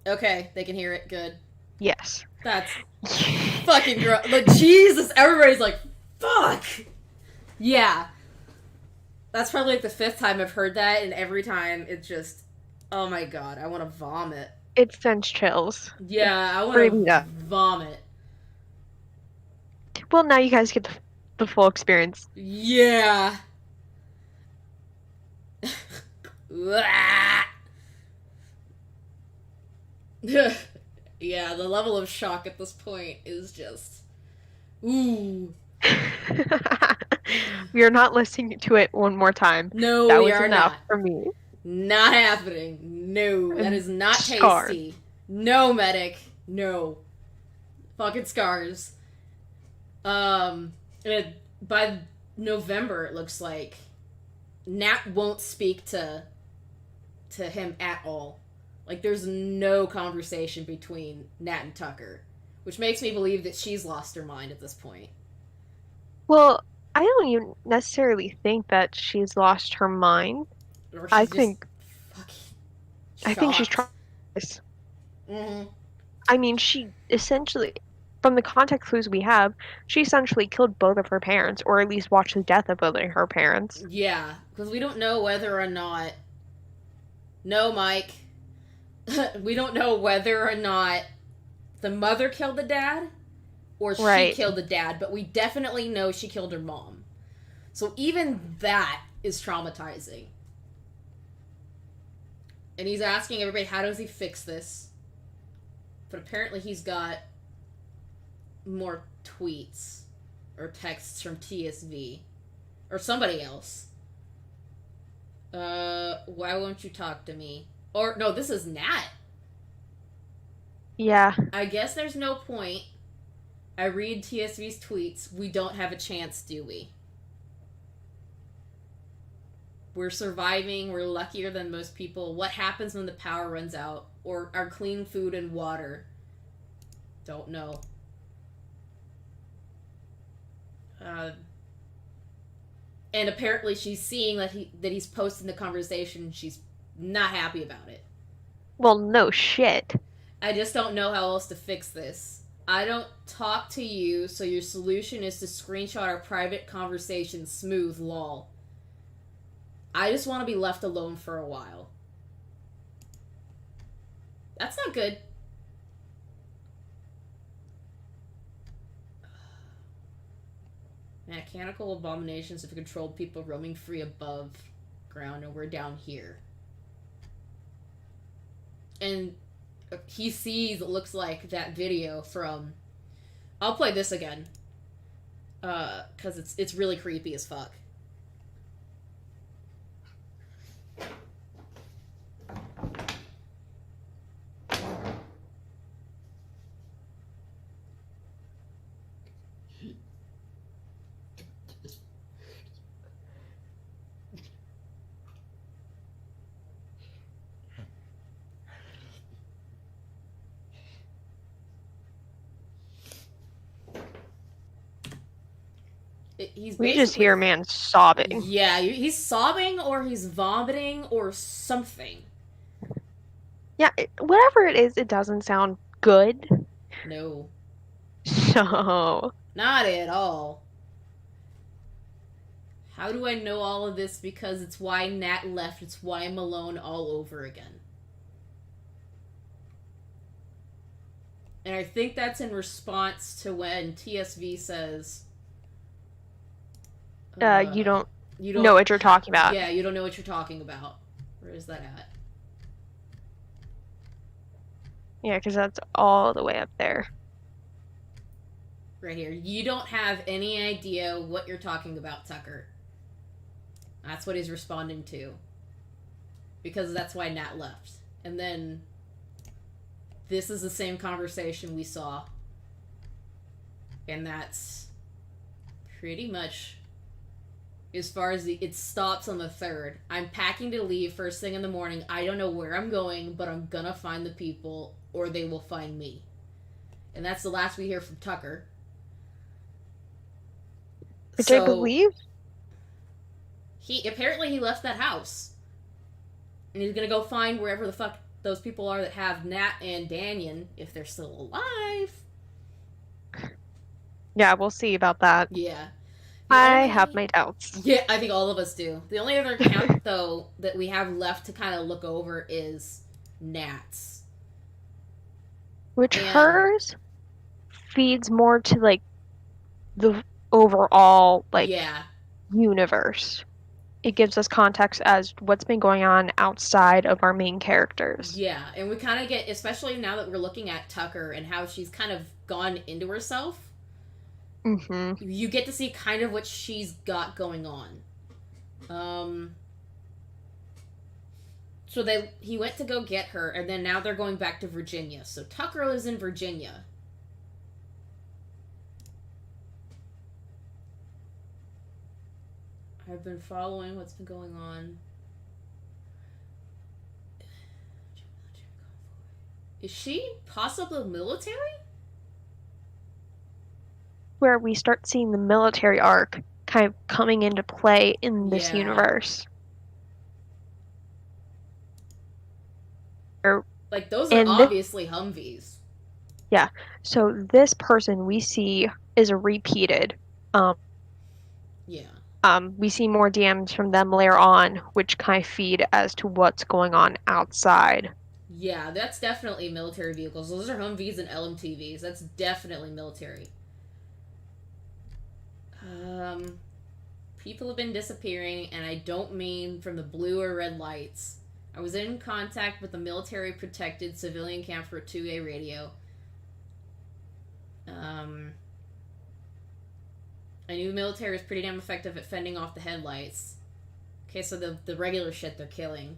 [SPEAKER 1] Okay, they can hear it. Good.
[SPEAKER 2] Yes.
[SPEAKER 1] That's fucking gross. Like, Jesus, everybody's like, fuck! Yeah. That's probably like the 5th time I've heard that, and every time it's just, oh my god, I want to vomit.
[SPEAKER 2] It sends chills.
[SPEAKER 1] Yeah, I want to vomit.
[SPEAKER 2] Well, now you guys get the full experience.
[SPEAKER 1] Yeah. Yeah, the level of shock at this point is just... Ooh.
[SPEAKER 2] We are not listening to it one more time.
[SPEAKER 1] No,
[SPEAKER 2] that
[SPEAKER 1] we
[SPEAKER 2] was
[SPEAKER 1] are
[SPEAKER 2] enough
[SPEAKER 1] not.
[SPEAKER 2] For me.
[SPEAKER 1] Not happening. No, that is not tasty. No, medic. No. Fucking scars. By November, it looks like Nat won't speak to him at all. Like, there's no conversation between Nat and Tucker, which makes me believe that she's lost her mind at this point.
[SPEAKER 2] Well, I don't even necessarily think that she's lost her mind.
[SPEAKER 1] Or
[SPEAKER 2] I think she's trying.
[SPEAKER 1] Mm-hmm.
[SPEAKER 2] I mean, she essentially, from the context clues we have, she essentially killed both of her parents, or at least watched the death of both of her parents.
[SPEAKER 1] Yeah, because we don't know whether or not. No, Mike. We don't know whether or not the mother killed the dad or she killed the dad, but we definitely know she killed her mom. So even that is traumatizing. And he's asking everybody, how does he fix this? But apparently he's got more tweets or texts from TSV or somebody else. Why won't you talk to me? Or no, this is Nat.
[SPEAKER 2] Yeah.
[SPEAKER 1] I guess there's no point. I read TSV's tweets. We don't have a chance, do we? We're surviving. We're luckier than most people. What happens when the power runs out? Or our clean food and water? Don't know. And apparently she's seeing that he's posting the conversation and she's not happy about it.
[SPEAKER 2] Well, no shit.
[SPEAKER 1] I just don't know how else to fix this. I don't talk to you, so your solution is to screenshot our private conversation. Smooth, lol. I just want to be left alone for a while. That's not good. Mechanical abominations have controlled people roaming free above ground, and we're down here. And he sees, it looks like, that video from... I'll play this again. Because it's really creepy as fuck.
[SPEAKER 2] We just hear a man sobbing.
[SPEAKER 1] Yeah, he's sobbing or he's vomiting or something.
[SPEAKER 2] Yeah, whatever it is, it doesn't sound good.
[SPEAKER 1] No.
[SPEAKER 2] So...
[SPEAKER 1] Not at all. How do I know all of this? Because it's why Nat left. It's why I'm alone all over again. And I think that's in response to when TSV says...
[SPEAKER 2] you don't know what you're talking about.
[SPEAKER 1] Yeah, you don't know what you're talking about. Where is that at?
[SPEAKER 2] Yeah, because that's all the way up there.
[SPEAKER 1] Right here. You don't have any idea what you're talking about, Tucker. That's what he's responding to. Because that's why Nat left. And then... This is the same conversation we saw. And that's... pretty much... As far as it stops on the 3rd. I'm packing to leave first thing in the morning. I don't know where I'm going, but I'm gonna find the people, or they will find me. And that's the last we hear from Tucker.
[SPEAKER 2] Which I believe?
[SPEAKER 1] Apparently he left that house. And he's gonna go find wherever the fuck those people are that have Nat and Danyan, if they're still alive.
[SPEAKER 2] Yeah, we'll see about that.
[SPEAKER 1] Yeah.
[SPEAKER 2] I have my doubts.
[SPEAKER 1] Yeah, I think all of us do. The only other account, though, that we have left to kind of look over is Nat's.
[SPEAKER 2] Which hers feeds more to, like, the overall, like, universe. It gives us context as what's been going on outside of our main characters.
[SPEAKER 1] Yeah, and we kind of get, especially now that we're looking at Tucker and how she's kind of gone into herself.
[SPEAKER 2] Mm-hmm.
[SPEAKER 1] You get to see kind of what she's got going on. So he went to go get her, and then now they're going back to Virginia. So Tucker lives in Virginia. I've been following what's been going on. Is she possibly military?
[SPEAKER 2] Where we start seeing the military arc kind of coming into play in this universe.
[SPEAKER 1] Like, those are obviously Humvees.
[SPEAKER 2] Yeah. So this person we see is a repeated. Um,
[SPEAKER 1] Yeah.
[SPEAKER 2] we see more DMs from them later on, which kind of feed as to what's going on outside.
[SPEAKER 1] Yeah, that's definitely military vehicles. Those are Humvees and LMTVs. That's definitely military. Um, People have been disappearing, and I don't mean from the blue or red lights. I was in contact with the military protected civilian camp for a 2A radio. Um, I knew the military was pretty damn effective at fending off the headlights. Okay, so the regular shit they're killing.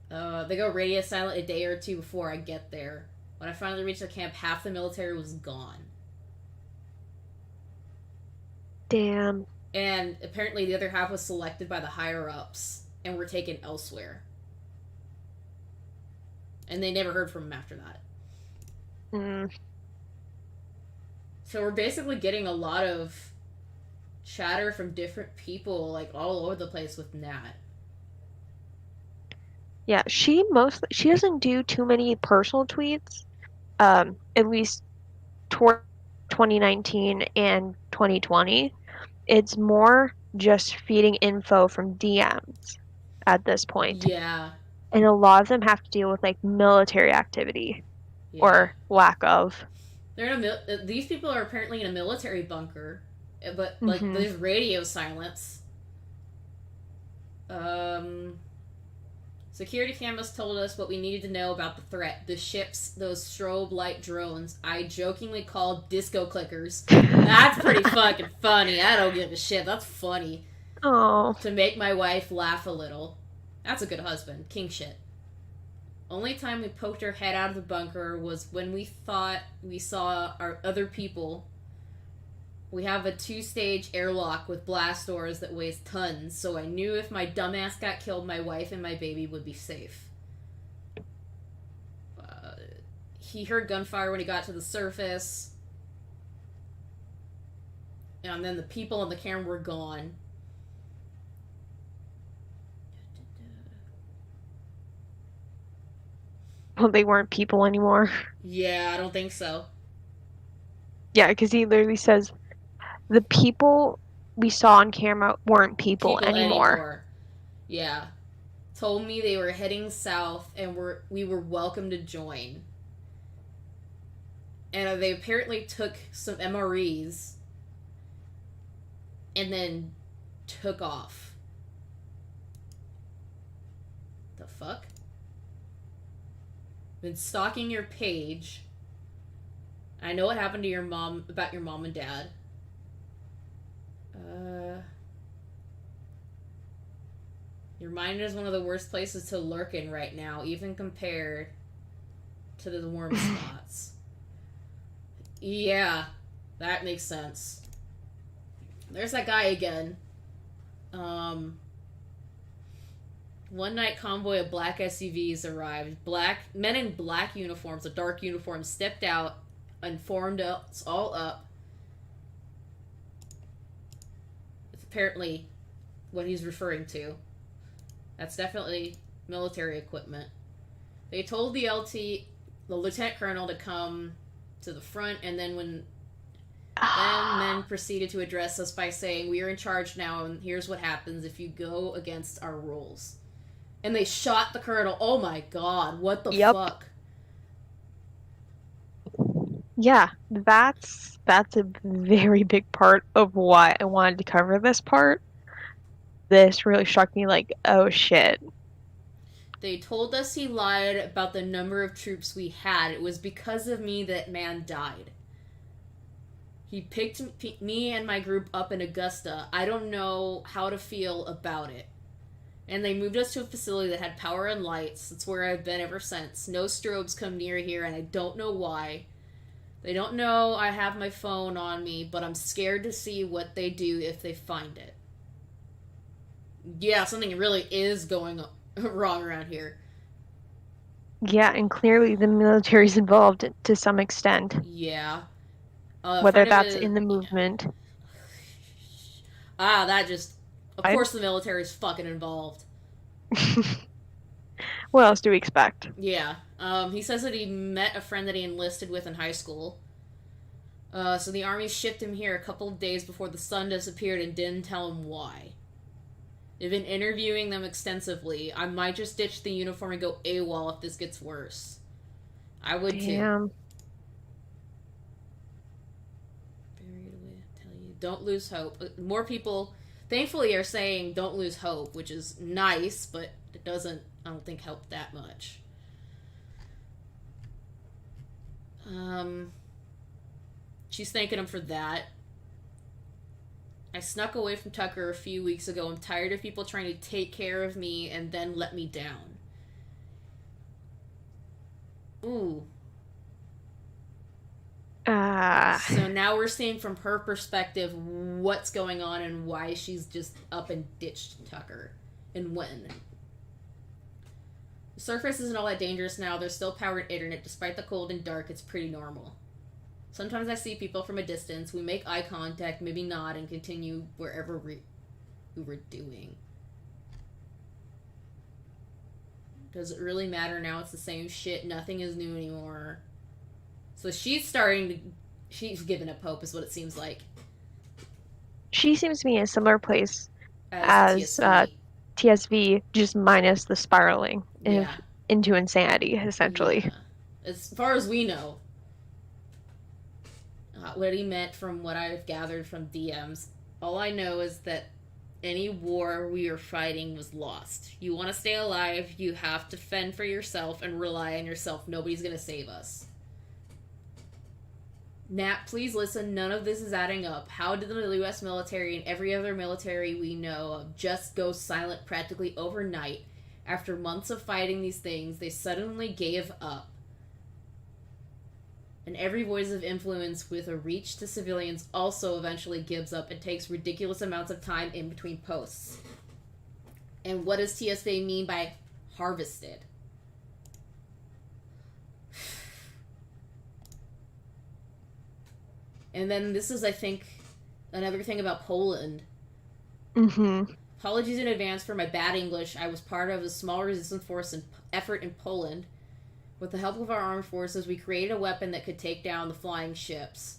[SPEAKER 1] They go radio silent a day or two before I get there. When I finally reached the camp, half the military was gone.
[SPEAKER 2] Damn.
[SPEAKER 1] And apparently the other half was selected by the higher ups and were taken elsewhere. And they never heard from them after that.
[SPEAKER 2] Mm.
[SPEAKER 1] So we're basically getting a lot of chatter from different people, like all over the place with Nat.
[SPEAKER 2] Yeah, she doesn't do too many personal tweets. At least toward 2019 and 2020. It's more just feeding info from DMs at this point.
[SPEAKER 1] Yeah.
[SPEAKER 2] And a lot of them have to deal with like military activity
[SPEAKER 1] Yeah.
[SPEAKER 2] or lack of.
[SPEAKER 1] They're in these people are apparently in a military bunker, but like there's radio silence. Security cameras told us what we needed to know about the threat. The ships, those strobe light drones, I jokingly called disco clickers. That's pretty fucking funny. I don't give a shit. That's funny.
[SPEAKER 2] Oh.
[SPEAKER 1] To make my wife laugh a little. That's a good husband. King shit. Only time we poked her head out of the bunker was when we thought we saw our other people. We have a 2-stage airlock with blast doors that weighs tons, so I knew if my dumbass got killed, my wife and my baby would be safe. He heard gunfire when he got to the surface. And then the people on the camera were gone.
[SPEAKER 2] Well, they weren't people anymore.
[SPEAKER 1] Yeah, I don't think so.
[SPEAKER 2] Yeah, because he literally says the people we saw on camera weren't people anymore.
[SPEAKER 1] Yeah. Told me they were heading south and we were welcome to join. And they apparently took some MREs and then took off. The fuck? Been stalking your page. I know what happened to your mom, about your mom and dad. Your mind is one of the worst places to lurk in right now, even compared to the warm spots. Yeah, that makes sense. There's that guy again. One night convoy of black SUVs arrived. Men in black uniforms, a dark uniform, stepped out and formed us all up. It's apparently what he's referring to. That's definitely military equipment. They told the lieutenant colonel, to come to the front, and then men proceeded to address us by saying, "We are in charge now, and here's what happens if you go against our rules." And they shot the colonel. Oh my god, what the fuck?
[SPEAKER 2] Yeah, that's a very big part of why I wanted to cover this part. This really struck me like, oh shit.
[SPEAKER 1] They told us he lied about the number of troops we had. It was because of me that man died. He picked me and my group up in Augusta. I don't know how to feel about it. And they moved us to a facility that had power and lights. That's where I've been ever since. No strobes come near here, and I don't know why. They don't know I have my phone on me, but I'm scared to see what they do if they find it. Yeah, something really is going wrong around here.
[SPEAKER 2] Yeah, and clearly the military's involved to some extent.
[SPEAKER 1] Yeah.
[SPEAKER 2] Whether that's in the movement.
[SPEAKER 1] Of course the military is fucking involved.
[SPEAKER 2] What else do we expect?
[SPEAKER 1] Yeah. He says that he met a friend that he enlisted with in high school. So the army shipped him here a couple of days before the sun disappeared and didn't tell him why. They've been interviewing them extensively. I might just ditch the uniform and go AWOL if this gets worse. I would
[SPEAKER 2] Damn.
[SPEAKER 1] too. Buried away, tell you. Don't lose hope. More people, thankfully, are saying don't lose hope, which is nice, but it doesn't, I don't think, help that much. She's thanking him for that. I snuck away from Tucker a few weeks ago. I'm tired of people trying to take care of me and then let me down. Ooh. So now we're seeing from her perspective what's going on and why she's just up and ditched Tucker. And when. The surface isn't all that dangerous now. There's still powered internet. Despite the cold and dark, it's pretty normal. Sometimes I see people from a distance. We make eye contact, maybe nod, and continue wherever we were doing. Does it really matter now? It's the same shit. Nothing is new anymore. So she's starting to... She's giving up hope, is what it seems like.
[SPEAKER 2] She seems to be in a similar place
[SPEAKER 1] As
[SPEAKER 2] TSV, just minus the spiraling
[SPEAKER 1] Yeah.
[SPEAKER 2] into insanity, essentially.
[SPEAKER 1] Yeah. As far as we know. What he meant from what I've gathered from DMs, all I know is that any war we are fighting was lost. You want to stay alive, you have to fend for yourself and rely on yourself. Nobody's going to save us. Nat, please listen. None of this is adding up. How did the U.S. military and every other military we know of just go silent practically overnight? After months of fighting these things, they suddenly gave up. And every voice of influence with a reach to civilians also eventually gives up and takes ridiculous amounts of time in between posts. And what does TSA mean by harvested? And then this is, I think, another thing about Poland.
[SPEAKER 2] Mm-hmm.
[SPEAKER 1] Apologies in advance for my bad English. I was part of a small resistance force effort in Poland. With the help of our armed forces, we created a weapon that could take down the flying ships.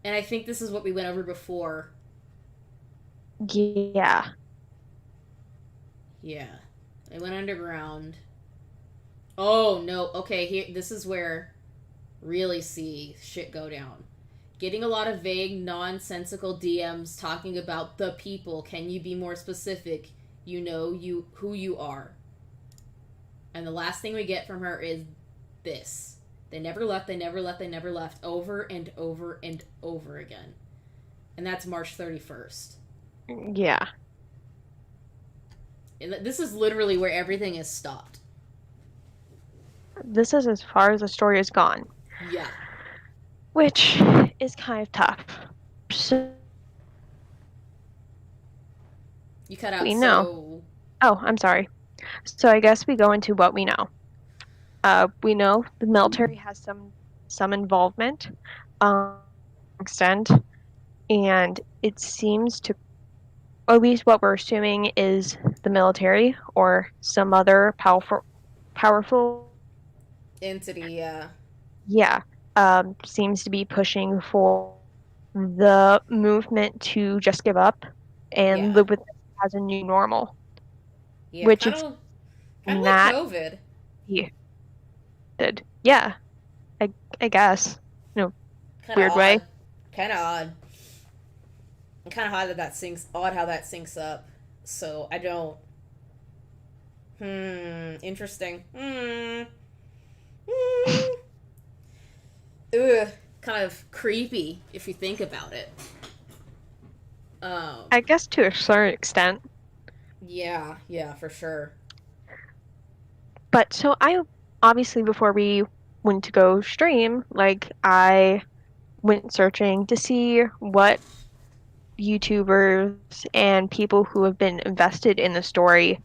[SPEAKER 1] And I think this is what we went over before.
[SPEAKER 2] Yeah.
[SPEAKER 1] Yeah. They went underground. Oh, no. Okay, here. This is where really see shit go down. Getting a lot of vague, nonsensical DMs talking about the people. Can you be more specific? You know who you are. And the last thing we get from her is this. They never left, they never left, they never left. Over and over and over again. And that's March 31st.
[SPEAKER 2] Yeah.
[SPEAKER 1] And this is literally where everything is stopped.
[SPEAKER 2] This is as far as the story has gone.
[SPEAKER 1] Yeah.
[SPEAKER 2] Which is kind of tough. So
[SPEAKER 1] You cut out
[SPEAKER 2] we know. Oh, I'm sorry. So I guess we go into what we know. We know the military has some involvement, extent, and it seems to, or at least what we're assuming is the military or some other powerful
[SPEAKER 1] entity,
[SPEAKER 2] yeah, seems to be pushing for the movement to just give up and live with it as a new normal.
[SPEAKER 1] Yeah,
[SPEAKER 2] which
[SPEAKER 1] kind
[SPEAKER 2] is
[SPEAKER 1] of
[SPEAKER 2] not
[SPEAKER 1] like COVID.
[SPEAKER 2] Yeah, I guess.
[SPEAKER 1] Kinda
[SPEAKER 2] weird
[SPEAKER 1] odd.
[SPEAKER 2] way.
[SPEAKER 1] Kind of odd. Kind of odd that syncs. Odd how that syncs up. So I don't. Interesting. Ugh. Kind of creepy if you think about it.
[SPEAKER 2] I guess to a certain extent.
[SPEAKER 1] Yeah, for sure.
[SPEAKER 2] But so I obviously before we went to go stream, like I went searching to see what YouTubers and people who have been invested in the story,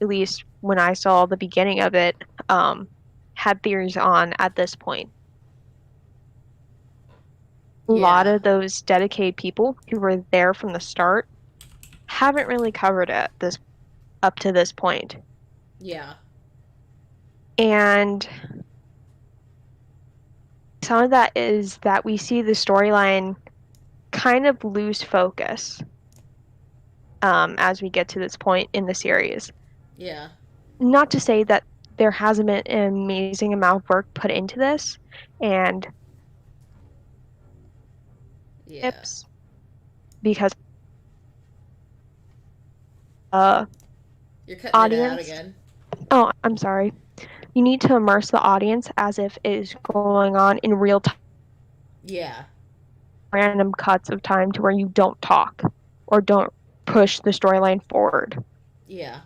[SPEAKER 2] at least when I saw the beginning of it, had theories on at this point. A lot of those dedicated people who were there from the start haven't really covered it up to this point.
[SPEAKER 1] Yeah.
[SPEAKER 2] And some of that is that we see the storyline kind of lose focus as we get to this point in the series.
[SPEAKER 1] Yeah.
[SPEAKER 2] Not to say that there hasn't been an amazing amount of work put into this and
[SPEAKER 1] Yeah.
[SPEAKER 2] tips because uh
[SPEAKER 1] You're cutting it out
[SPEAKER 2] audience.
[SPEAKER 1] again.
[SPEAKER 2] Oh, I'm sorry. You need to immerse the audience as if it is going on in real time,
[SPEAKER 1] Yeah.
[SPEAKER 2] random cuts of time to where you don't talk or don't push the storyline forward.
[SPEAKER 1] Yeah.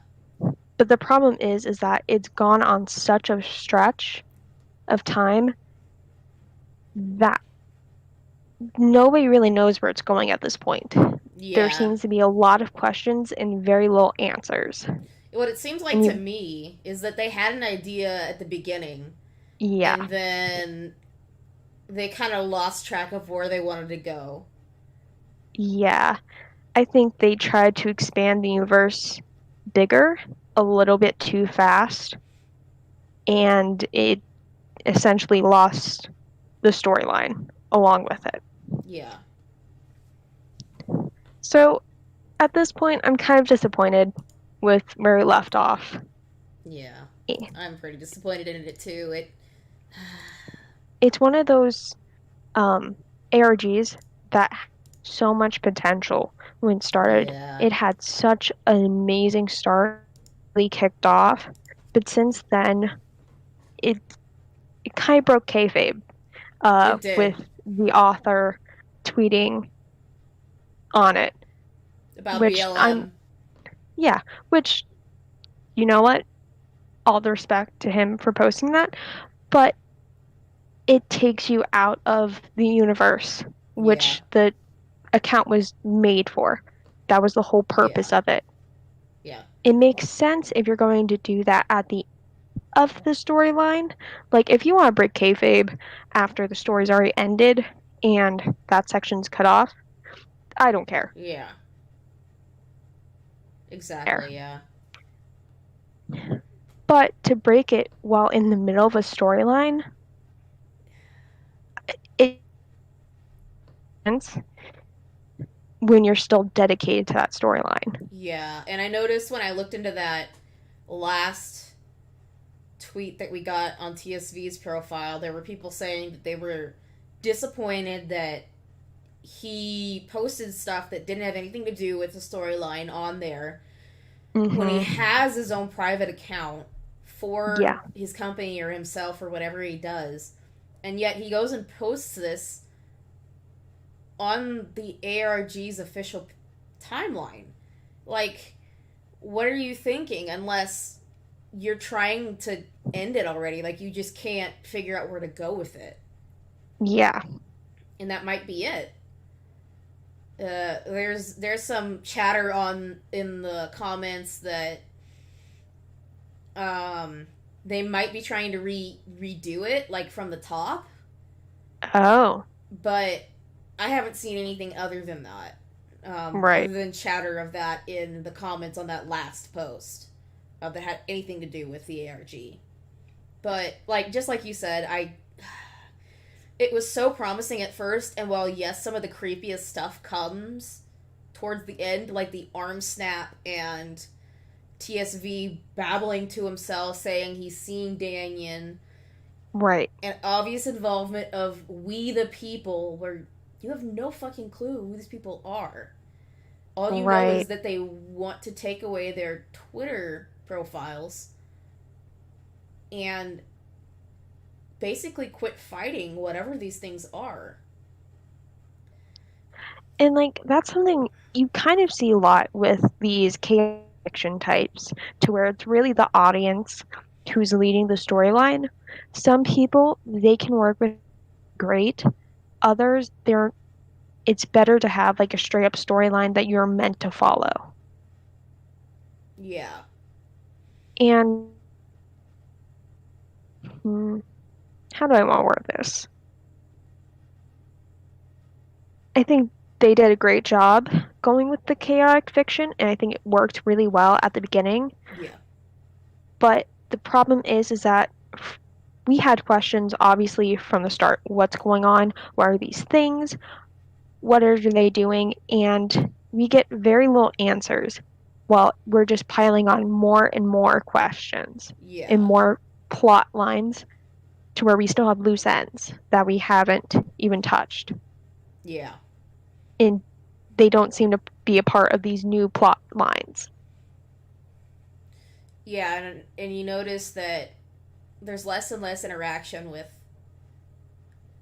[SPEAKER 2] But the problem is that it's gone on such a stretch of time that nobody really knows where it's going at this point. There
[SPEAKER 1] Yeah.
[SPEAKER 2] seems to be a lot of questions and very little answers.
[SPEAKER 1] What it seems like
[SPEAKER 2] And
[SPEAKER 1] to
[SPEAKER 2] you,
[SPEAKER 1] me is that they had an idea at the beginning,
[SPEAKER 2] yeah,
[SPEAKER 1] and then they kind of lost track of where they wanted to go.
[SPEAKER 2] yeah. I think they tried to expand the universe bigger a little bit too fast, and it essentially lost the storyline along with it.
[SPEAKER 1] Yeah.
[SPEAKER 2] So at this point, I'm kind of disappointed with where we left off.
[SPEAKER 1] Yeah. I'm pretty disappointed in it too. It.
[SPEAKER 2] It's one of those ARGs that had so much potential when it started.
[SPEAKER 1] Yeah.
[SPEAKER 2] It had such an amazing start, really kicked off, but since then, it it kind of broke kayfabe.
[SPEAKER 1] It did.
[SPEAKER 2] With the author tweeting on it,
[SPEAKER 1] About
[SPEAKER 2] which I'm
[SPEAKER 1] BLM.
[SPEAKER 2] yeah, which you know what, all the respect to him for posting that, but it takes you out of the universe
[SPEAKER 1] Yeah.
[SPEAKER 2] which the account was made for. That was the whole
[SPEAKER 1] Yeah.
[SPEAKER 2] purpose of it.
[SPEAKER 1] Yeah.
[SPEAKER 2] It makes sense if you're going to do that at the of the storyline. Like if you want to break kayfabe after the story's already ended and that section's cut off, I don't care.
[SPEAKER 1] Yeah. Exactly. Yeah.
[SPEAKER 2] But to break it while in the middle of a storyline, it ends when you're still dedicated to that storyline.
[SPEAKER 1] Yeah. And I noticed when I looked into that last tweet that we got on TSV's profile, there were people saying that they were disappointed that he posted stuff that didn't have anything to do with the storyline on there when he
[SPEAKER 2] Mm-hmm.
[SPEAKER 1] has his own private account for
[SPEAKER 2] Yeah.
[SPEAKER 1] his company or himself or whatever he does. And yet he goes and posts this on the ARG's official timeline. Like, what are you thinking? Unless you're trying to end it already, like you just can't figure out where to go with it,
[SPEAKER 2] Yeah.
[SPEAKER 1] and that might be it. There's some chatter on in the comments that they might be trying to redo it like from the top,
[SPEAKER 2] Oh,
[SPEAKER 1] but I haven't seen anything other than that. Other
[SPEAKER 2] right.
[SPEAKER 1] than chatter of that in the comments on that last post that had anything to do with the ARG. But like just like you said, I it was so promising at first, and while yes, some of the creepiest stuff comes towards the end, like the arm snap and TSV babbling to himself, saying he's seeing Danyan,
[SPEAKER 2] Right.
[SPEAKER 1] and obvious involvement of we the people, where you have no fucking clue who these people are. All you know is
[SPEAKER 2] Right.
[SPEAKER 1] that they want to take away their Twitter profiles and basically quit fighting whatever these things are.
[SPEAKER 2] And like that's something you kind of see a lot with these chaotic fiction types, to where it's really the audience who's leading the storyline. Some people they can work with great. Others, they're it's better to have like a straight up storyline that you're meant to follow.
[SPEAKER 1] Yeah.
[SPEAKER 2] And how do I want to word this? I think they did a great job going with the chaotic fiction, and I think it worked really well at the beginning.
[SPEAKER 1] Yeah.
[SPEAKER 2] But the problem is that we had questions, obviously, from the start. What's going on? What are these things? What are they doing? And we get very little answers. Well, we're just piling on more and more questions and
[SPEAKER 1] Yeah.
[SPEAKER 2] more plot lines to where we still have loose ends that we haven't even touched.
[SPEAKER 1] Yeah.
[SPEAKER 2] And they don't seem to be a part of these new plot lines.
[SPEAKER 1] Yeah, and you notice that there's less and less interaction with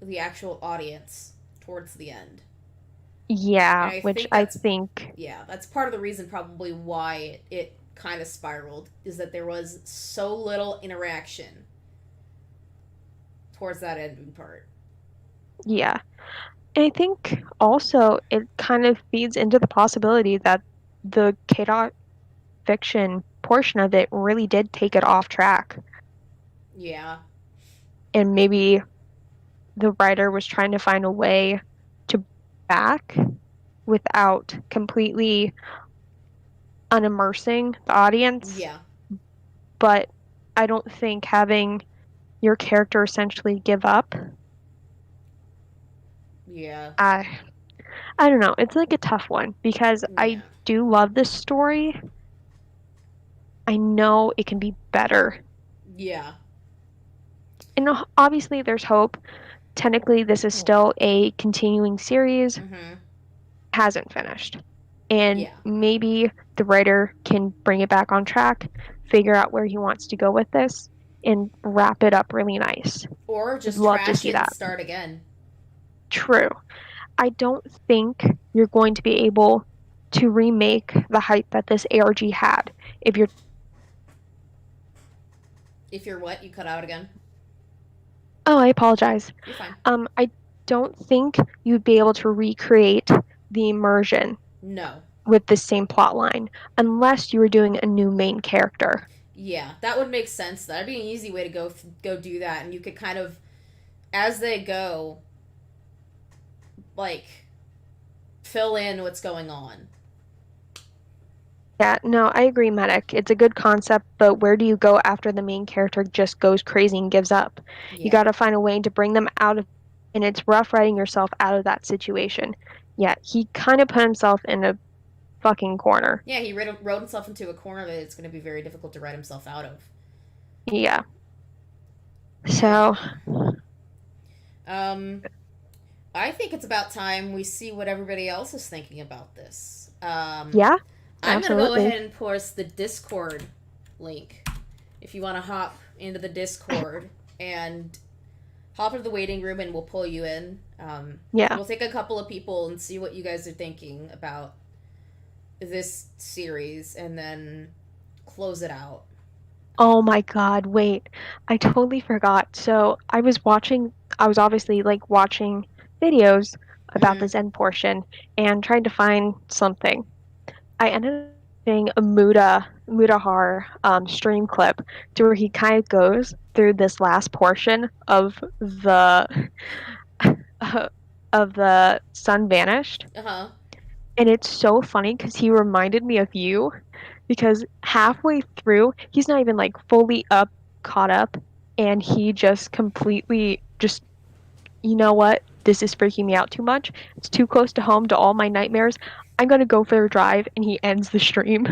[SPEAKER 1] the actual audience towards the end. And
[SPEAKER 2] Yeah,
[SPEAKER 1] I
[SPEAKER 2] which
[SPEAKER 1] think
[SPEAKER 2] I
[SPEAKER 1] that's
[SPEAKER 2] think,
[SPEAKER 1] yeah, that's part of the reason probably why it kind of spiraled is that there was so little interaction towards that ending part.
[SPEAKER 2] yeah. And I think also it kind of feeds into the possibility that the chaotic fiction portion of it really did take it off track.
[SPEAKER 1] Yeah.
[SPEAKER 2] And maybe the writer was trying to find a way to back without completely unimmersing the audience.
[SPEAKER 1] Yeah.
[SPEAKER 2] But I don't think having your character essentially give up,
[SPEAKER 1] Yeah.
[SPEAKER 2] I I don't know. It's like a tough one because I
[SPEAKER 1] Yeah.
[SPEAKER 2] do love this story. I know it can be better.
[SPEAKER 1] Yeah.
[SPEAKER 2] And obviously there's hope. Technically this is still a continuing series,
[SPEAKER 1] Mhm.
[SPEAKER 2] hasn't finished. And
[SPEAKER 1] Yeah.
[SPEAKER 2] maybe the writer can bring it back on track, figure out where he wants to go with this, and wrap it up really nice.
[SPEAKER 1] Or
[SPEAKER 2] Would
[SPEAKER 1] just
[SPEAKER 2] love to
[SPEAKER 1] trash
[SPEAKER 2] see
[SPEAKER 1] it and
[SPEAKER 2] that.
[SPEAKER 1] start again.
[SPEAKER 2] True. I don't think you're going to be able to remake the hype that this ARG had. If you're
[SPEAKER 1] If you're what, you cut out again.
[SPEAKER 2] Oh, I apologize.
[SPEAKER 1] You're fine.
[SPEAKER 2] I don't think you'd be able to recreate the immersion
[SPEAKER 1] No.
[SPEAKER 2] with the same plot line unless you were doing a new main character.
[SPEAKER 1] Yeah, that would make sense. That'd be an easy way to go do that, and you could kind of, as they go, like fill in what's going on.
[SPEAKER 2] Yeah, no, I agree, Medic. It's a good concept, but where do you go after the main character just goes crazy and gives up? You
[SPEAKER 1] Yeah.
[SPEAKER 2] got to find a way to bring them out of, and it's rough writing yourself out of that situation. Yeah, he kind of put himself in a fucking corner.
[SPEAKER 1] Yeah, he wrote himself into a corner that it's going to be very difficult to write himself out of.
[SPEAKER 2] Yeah.
[SPEAKER 1] I
[SPEAKER 2] So,
[SPEAKER 1] agree. Um, I think it's about time we see what everybody else is thinking about this.
[SPEAKER 2] yeah,
[SPEAKER 1] I'm going to go
[SPEAKER 2] absolutely.
[SPEAKER 1] ahead and post the Discord link if you want to hop into the Discord and hop into the waiting room and we'll pull you in.
[SPEAKER 2] Yeah.
[SPEAKER 1] We'll take a couple of people and see what you guys are thinking about this series and then close it out.
[SPEAKER 2] Oh my God, wait. I totally forgot. So, I was obviously like watching videos about
[SPEAKER 1] Mm-hmm.
[SPEAKER 2] this end portion and trying to find something. I ended up seeing a Mudahar stream clip to where he kind of goes through this last portion of the sun vanished,
[SPEAKER 1] Uh-huh.
[SPEAKER 2] and it's so funny because he reminded me of you because halfway through he's not even like fully up caught up, and he just completely just, you know what, this is freaking me out too much, it's too close to home to all my nightmares, I'm gonna go for a drive, and he ends the stream.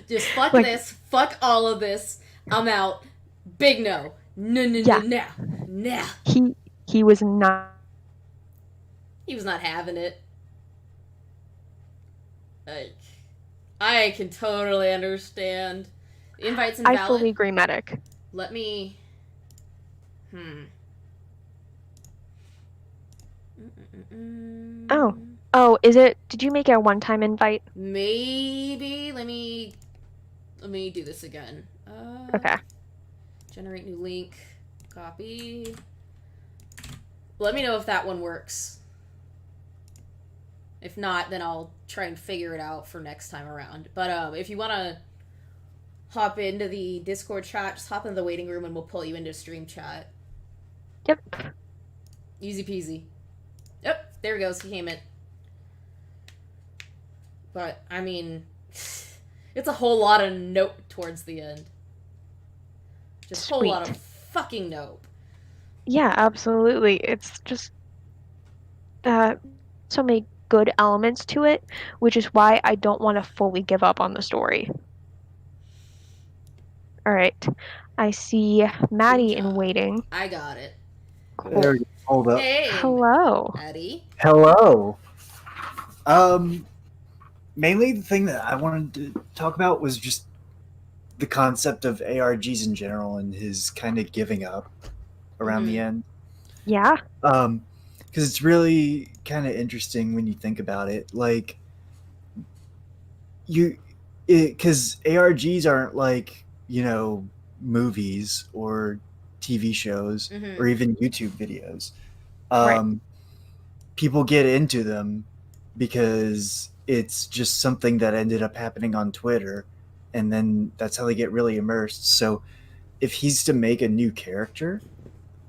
[SPEAKER 1] Just fuck
[SPEAKER 2] Like,
[SPEAKER 1] this. Fuck all of this. I'm out. Big no. No, no, no,
[SPEAKER 2] yeah,
[SPEAKER 1] no. No.
[SPEAKER 2] he was not.
[SPEAKER 1] He was not having it. Like, I can totally understand. The invite's
[SPEAKER 2] I
[SPEAKER 1] invalid.
[SPEAKER 2] fully agree, Medic.
[SPEAKER 1] Let me. Hmm.
[SPEAKER 2] Oh, oh, is it? Did you make it a one-time invite?
[SPEAKER 1] Maybe. Let me do this again.
[SPEAKER 2] Okay.
[SPEAKER 1] Generate new link. Copy. Let me know if that one works. If not, then I'll try and figure it out for next time around. But if you want to hop into the Discord chat, just hop into the waiting room and we'll pull you into stream chat.
[SPEAKER 2] Yep.
[SPEAKER 1] Easy peasy. Yep, there he goes. He came in. But, I mean, it's a whole lot of note towards the end. Just whole lot
[SPEAKER 2] sweet.
[SPEAKER 1] of fucking nope.
[SPEAKER 2] Yeah, absolutely. It's just so many good elements to it, which is why I don't want to fully give up on the story. All right. I see Maddie in
[SPEAKER 1] Uta.
[SPEAKER 2] waiting.
[SPEAKER 1] I got it.
[SPEAKER 2] Cool.
[SPEAKER 3] There we go. Hold up.
[SPEAKER 1] Hey,
[SPEAKER 2] Hello.
[SPEAKER 1] Maddie.
[SPEAKER 3] Hello. Um, Mainly the thing that I wanted to talk about was just the concept of ARGs in general and his kind of giving up around the
[SPEAKER 1] Mm-hmm.
[SPEAKER 3] end.
[SPEAKER 2] Yeah.
[SPEAKER 3] Because it's really kind of interesting when you think about it. Like you, because ARGs aren't like movies or TV shows
[SPEAKER 1] Mm-hmm.
[SPEAKER 3] or even YouTube videos.
[SPEAKER 2] Right.
[SPEAKER 3] Um, People get into them because it's just something that ended up happening on Twitter, and then that's how they get really immersed. So if he's to make a new character,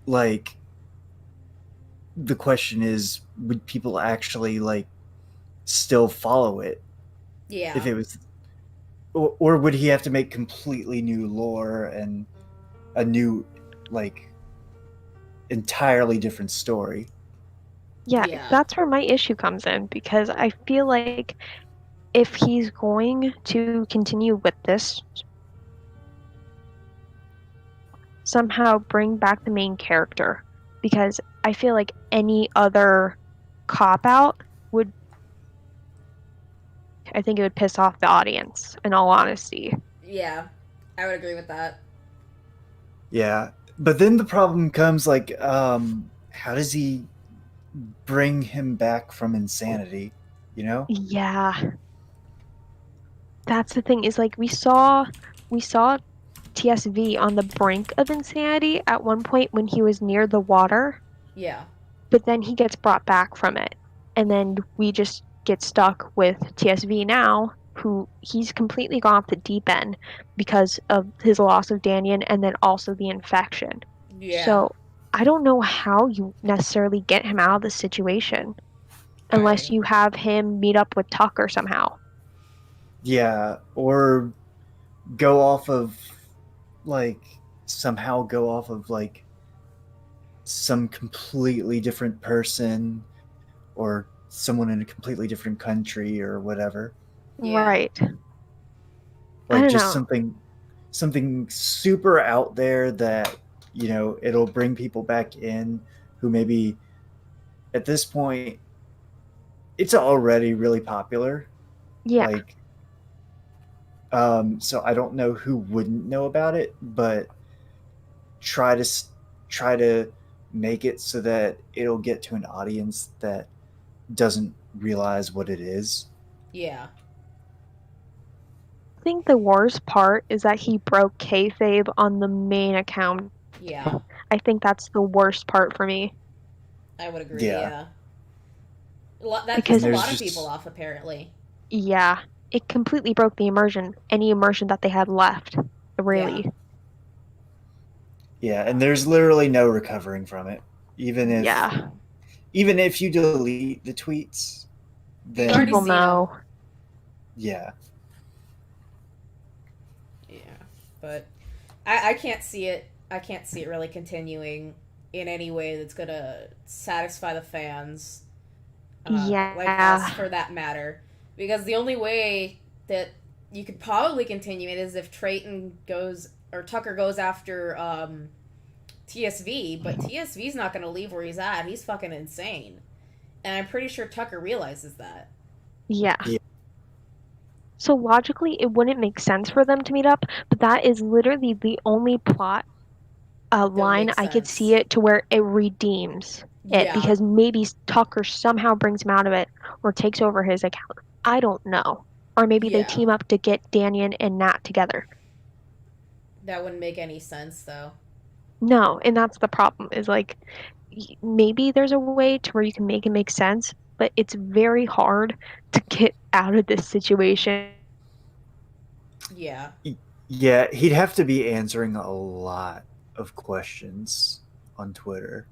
[SPEAKER 3] like the question is, would people actually like still follow it if
[SPEAKER 1] Yeah.
[SPEAKER 3] it was, or would he have to make completely new lore and a new, like, entirely different story?
[SPEAKER 2] Yeah,
[SPEAKER 1] Yeah.
[SPEAKER 2] that's where my issue comes in because I feel like if he's going to continue with this, somehow bring back the main character because I feel like any other cop out would, I think it would piss off the audience, in all honesty.
[SPEAKER 1] Yeah. I would agree with that.
[SPEAKER 3] Yeah, but then the problem comes, like, how does he bring him back from insanity? You know?
[SPEAKER 2] Yeah, that's the thing is like we saw TSV on the brink of insanity at one point when he was near the water,
[SPEAKER 1] Yeah.
[SPEAKER 2] but then he gets brought back from it. And then we just get stuck with TSV now, who he's completely gone off the deep end because of his loss of Danyan and then also the infection.
[SPEAKER 1] Yeah.
[SPEAKER 2] So I don't know how you necessarily get him out of the situation unless
[SPEAKER 1] I.
[SPEAKER 2] you have him meet up with Tucker somehow.
[SPEAKER 3] Yeah, or go off of, like, somehow go off of, like, some completely different person or someone in a completely different country or whatever.
[SPEAKER 1] Yeah.
[SPEAKER 2] Right. I
[SPEAKER 3] Like,
[SPEAKER 2] don't
[SPEAKER 3] just
[SPEAKER 2] know.
[SPEAKER 3] something super out there that, it'll bring people back in who maybe at this point it's already really popular.
[SPEAKER 2] Yeah.
[SPEAKER 3] Like, so I don't know who wouldn't know about it, but try to try to make it so that it'll get to an audience that doesn't realize what it is.
[SPEAKER 1] Yeah.
[SPEAKER 2] I think the worst part is that he broke kayfabe on the main account.
[SPEAKER 1] Yeah.
[SPEAKER 2] I think that's the worst part for me
[SPEAKER 1] I would agree.
[SPEAKER 3] Yeah,
[SPEAKER 1] Yeah. That
[SPEAKER 3] and
[SPEAKER 1] pissed
[SPEAKER 2] because,
[SPEAKER 1] a
[SPEAKER 3] there's
[SPEAKER 1] lot of people
[SPEAKER 3] just
[SPEAKER 1] off, apparently.
[SPEAKER 2] yeah, it completely broke the immersion, any immersion that they had left,
[SPEAKER 1] Yeah.
[SPEAKER 2] really.
[SPEAKER 3] yeah, and there's literally no recovering from it. Even if
[SPEAKER 2] Yeah,
[SPEAKER 1] No.
[SPEAKER 3] even if you delete the tweets,
[SPEAKER 1] You've already
[SPEAKER 2] people
[SPEAKER 3] then
[SPEAKER 1] seen them.
[SPEAKER 2] know.
[SPEAKER 3] yeah,
[SPEAKER 1] Yeah. But I can't see it. I can't see it really continuing in any way that's gonna satisfy the fans, like us
[SPEAKER 2] Yeah,
[SPEAKER 1] for that matter. Because the only way that you could probably continue it is if Trayton goes or Tucker goes after TSV, but TSV's not gonna leave where he's at. He's fucking insane, and I'm pretty sure Tucker realizes that.
[SPEAKER 2] yeah.
[SPEAKER 3] yeah,
[SPEAKER 2] So logically, it wouldn't make sense for them to meet up, but that is literally the only plot
[SPEAKER 1] That would
[SPEAKER 2] line
[SPEAKER 1] make
[SPEAKER 2] I could see
[SPEAKER 1] sense.
[SPEAKER 2] it to where it redeems it
[SPEAKER 1] Yeah.
[SPEAKER 2] because maybe Tucker somehow brings him out of it or takes over his account. I don't know. Or maybe they
[SPEAKER 1] Yeah.
[SPEAKER 2] team up to get Danyan and Nat together.
[SPEAKER 1] That wouldn't make any sense though.
[SPEAKER 2] No, and that's the problem is like maybe there's a way to where you can make it make sense, but it's very hard to get out of this situation.
[SPEAKER 1] Yeah.
[SPEAKER 3] yeah. He'd have to be answering a lot of questions on Twitter.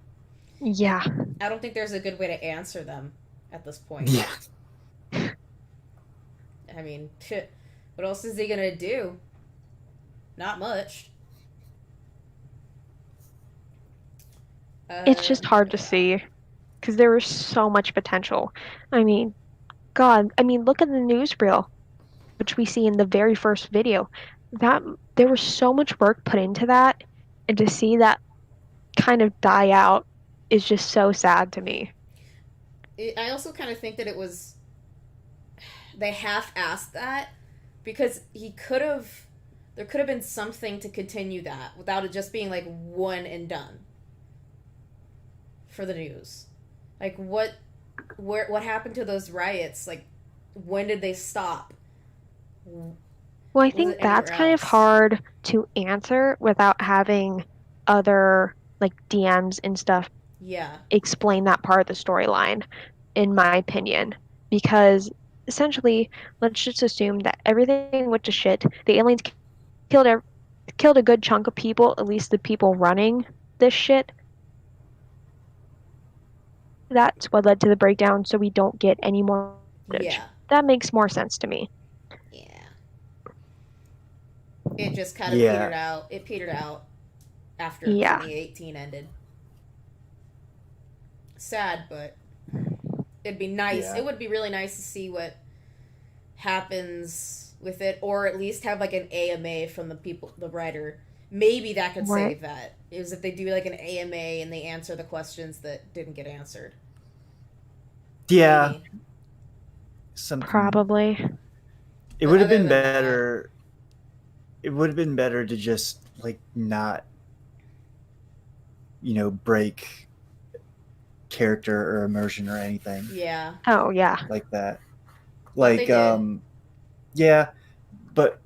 [SPEAKER 1] And
[SPEAKER 2] Yeah.
[SPEAKER 1] I don't think there's a good way to answer them at this point.
[SPEAKER 3] Yeah,
[SPEAKER 1] I mean, what else is he gonna do? Not much.
[SPEAKER 2] It's just hard to see because there was so much potential. I mean, God, I mean, look at the newsreel, which we see in the very first video. That there was so much work put into that, and to see that kind of die out is just so sad to me.
[SPEAKER 1] I also kind of think that it was they half-assed that because he could have there could have been something to continue that without it just being like one and done for the news. Like what happened to those riots? Like when did they stop?
[SPEAKER 2] Well, I
[SPEAKER 1] Was
[SPEAKER 2] think
[SPEAKER 1] it
[SPEAKER 2] that's
[SPEAKER 1] anywhere
[SPEAKER 2] kind of
[SPEAKER 1] else?
[SPEAKER 2] hard to answer without having other like DMs and stuff
[SPEAKER 1] Yeah.
[SPEAKER 2] explain that part of the storyline, in my opinion. Because essentially, let's just assume that everything went to shit. The aliens killed killed a good chunk of people, at least the people running this shit. That's what led to the breakdown, so we don't get any more footage.
[SPEAKER 1] Yeah.
[SPEAKER 2] That makes more sense to me.
[SPEAKER 1] Yeah. It just kind of
[SPEAKER 3] Yeah.
[SPEAKER 1] petered out. It petered out after
[SPEAKER 2] Yeah.
[SPEAKER 1] 2018 ended. Sad, but it'd be nice.
[SPEAKER 3] Yeah.
[SPEAKER 1] It would be really nice to see what happens with it, or at least have like an AMA from the writer. Maybe that could
[SPEAKER 2] Right.
[SPEAKER 1] save that. Is if they do like an AMA and they answer the questions that didn't get answered.
[SPEAKER 3] Yeah.
[SPEAKER 1] Maybe.
[SPEAKER 3] Something.
[SPEAKER 2] Probably.
[SPEAKER 3] It
[SPEAKER 1] But
[SPEAKER 3] would have
[SPEAKER 1] other
[SPEAKER 3] been
[SPEAKER 1] than that-
[SPEAKER 3] better. It would have been better to just like not, break character or immersion or anything
[SPEAKER 1] Yeah.
[SPEAKER 2] Oh, yeah.
[SPEAKER 3] like that.
[SPEAKER 1] But they
[SPEAKER 3] Like,
[SPEAKER 1] did.
[SPEAKER 3] yeah, but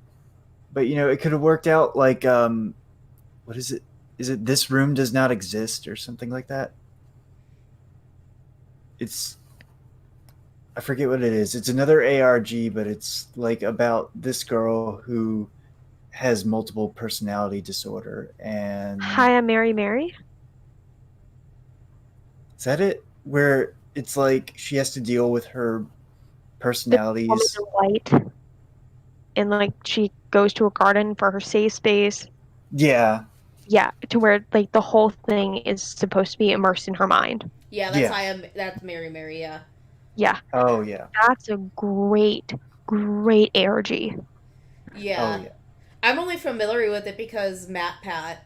[SPEAKER 3] it could have worked out. Like, what is it? Is it this room does not exist or something like that? It's I forget what it is. It's another ARG, but it's like about this girl who has multiple personality disorder, and
[SPEAKER 2] Hi, I'm Mary Mary.
[SPEAKER 3] is that it? Where it's like she has to deal with her
[SPEAKER 2] The woman
[SPEAKER 3] personalities.
[SPEAKER 2] in white. And like she goes to a garden for her safe space.
[SPEAKER 3] Yeah,
[SPEAKER 2] Yeah, to where like the whole thing is supposed to be immersed in her mind.
[SPEAKER 1] Yeah, that's
[SPEAKER 3] Yeah.
[SPEAKER 1] that's Mary Mary, yeah.
[SPEAKER 2] Yeah,
[SPEAKER 3] oh yeah,
[SPEAKER 2] that's a great, great ARG.
[SPEAKER 1] Yeah.
[SPEAKER 3] oh yeah,
[SPEAKER 1] I'm only familiar with it because Matt Pat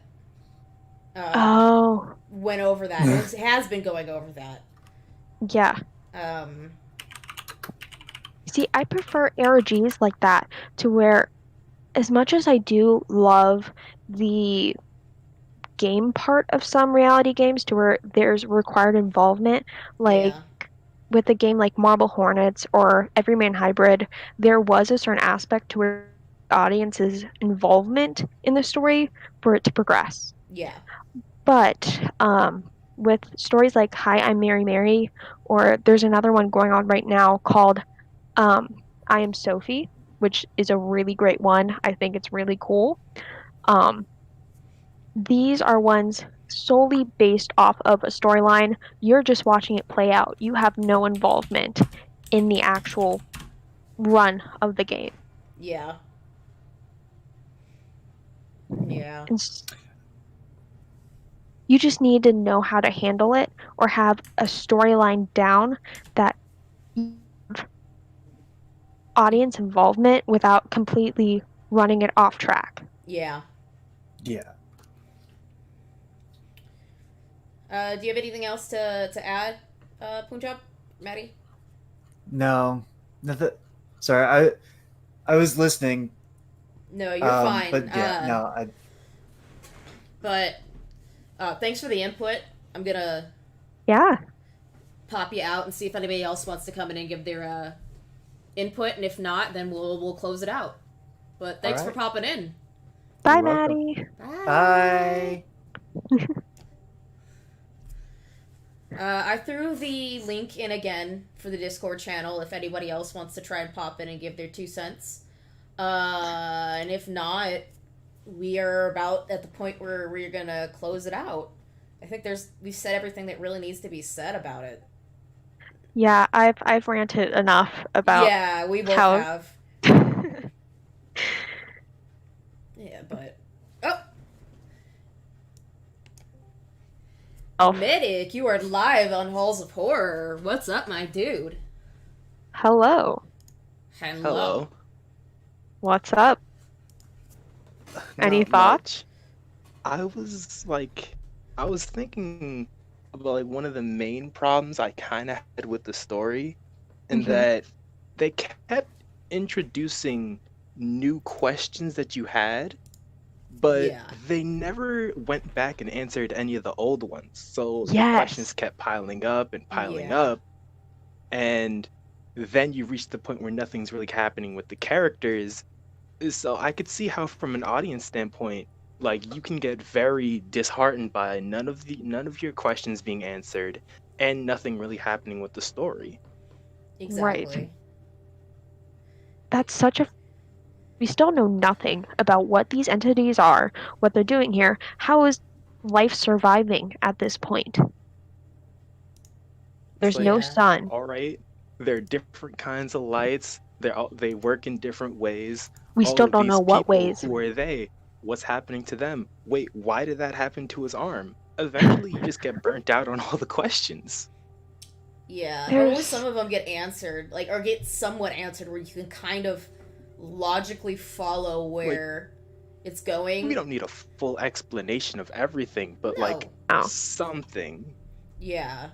[SPEAKER 2] Oh,
[SPEAKER 1] went over that. Has been going over that.
[SPEAKER 2] yeah.
[SPEAKER 1] Um,
[SPEAKER 2] See, I prefer ARGs like that to where, as much as I do love the game part of some reality games to where there's required involvement, like
[SPEAKER 1] yeah.
[SPEAKER 2] with a game like Marble Hornets or Everyman Hybrid, there was a certain aspect to where the audience's involvement in the story for it to progress.
[SPEAKER 1] Yeah.
[SPEAKER 2] But with stories like Hi, I'm Mary Mary, or there's another one going on right now called I Am Sophie, which is a really great one. I think it's really cool. Um, these are ones solely based off of a storyline. You're just watching it play out. You have no involvement in the actual run of the game.
[SPEAKER 1] Yeah. Yeah.
[SPEAKER 2] And you just need to know how to handle it or have a storyline down that audience involvement without completely running it off track.
[SPEAKER 1] Yeah.
[SPEAKER 3] yeah.
[SPEAKER 1] Do you have anything else to add, Punjab, Maddie?
[SPEAKER 3] No, nothing. Sorry, I was listening.
[SPEAKER 1] No, you're fine.
[SPEAKER 3] But yeah, no,
[SPEAKER 1] But thanks for the input. I'm gonna
[SPEAKER 2] Yeah.
[SPEAKER 1] pop you out and see if anybody else wants to come in and give their input, and if not, then we'll close it out. But thanks for
[SPEAKER 3] Alright.
[SPEAKER 1] popping in.
[SPEAKER 2] Bye,
[SPEAKER 3] You're welcome.
[SPEAKER 2] Maddie.
[SPEAKER 3] Bye.
[SPEAKER 1] I threw the link in again for the Discord channel if anybody else wants to try and pop in and give their 2 cents. And if not, we are about at the point where we're gonna close it out. I think we've said everything that really needs to be said about it.
[SPEAKER 2] Yeah, I've ranted enough about
[SPEAKER 1] Yeah, we both
[SPEAKER 2] how-
[SPEAKER 1] have. Yeah, but Medic, you are live on Halls of Horror. What's up, my dude?
[SPEAKER 2] Hello.
[SPEAKER 1] Hello.
[SPEAKER 4] Hello.
[SPEAKER 2] What's up? Any
[SPEAKER 4] Not
[SPEAKER 2] thoughts?
[SPEAKER 4] much. I was thinking about like one of the main problems I kind of had with the story, and
[SPEAKER 2] Mhm.
[SPEAKER 4] that they kept introducing new questions that you had, but
[SPEAKER 1] Yeah.
[SPEAKER 4] they never went back and answered any of the old ones. So the
[SPEAKER 2] Yes.
[SPEAKER 4] questions kept piling up and piling
[SPEAKER 1] Yeah.
[SPEAKER 4] up, and then you reach the point where nothing's really happening with the characters. So I could see how, from an audience standpoint, like you can get very disheartened by none of your questions being answered and nothing really happening with the story.
[SPEAKER 1] Exactly.
[SPEAKER 2] That's such a. We still know nothing about what these entities are, what they're doing here. How is life surviving at this point? There's
[SPEAKER 4] like-
[SPEAKER 2] no
[SPEAKER 1] Yeah.
[SPEAKER 2] sun.
[SPEAKER 4] All right, there are different kinds of lights. They work in different ways.
[SPEAKER 2] We
[SPEAKER 4] All
[SPEAKER 2] still
[SPEAKER 4] of
[SPEAKER 2] don't
[SPEAKER 4] these
[SPEAKER 2] know what
[SPEAKER 4] people,
[SPEAKER 2] ways.
[SPEAKER 4] Who are they? What's happening to them? Wait, why did that happen to his arm? Eventually, you just get burnt out on all the questions.
[SPEAKER 1] Yeah.
[SPEAKER 2] There's-
[SPEAKER 1] Only some of them get answered, or get somewhat answered, where you can kind of logically follow where it's going.
[SPEAKER 4] We don't need a full explanation of everything, but
[SPEAKER 1] No.
[SPEAKER 4] like
[SPEAKER 2] Oh.
[SPEAKER 4] something.
[SPEAKER 1] Yeah.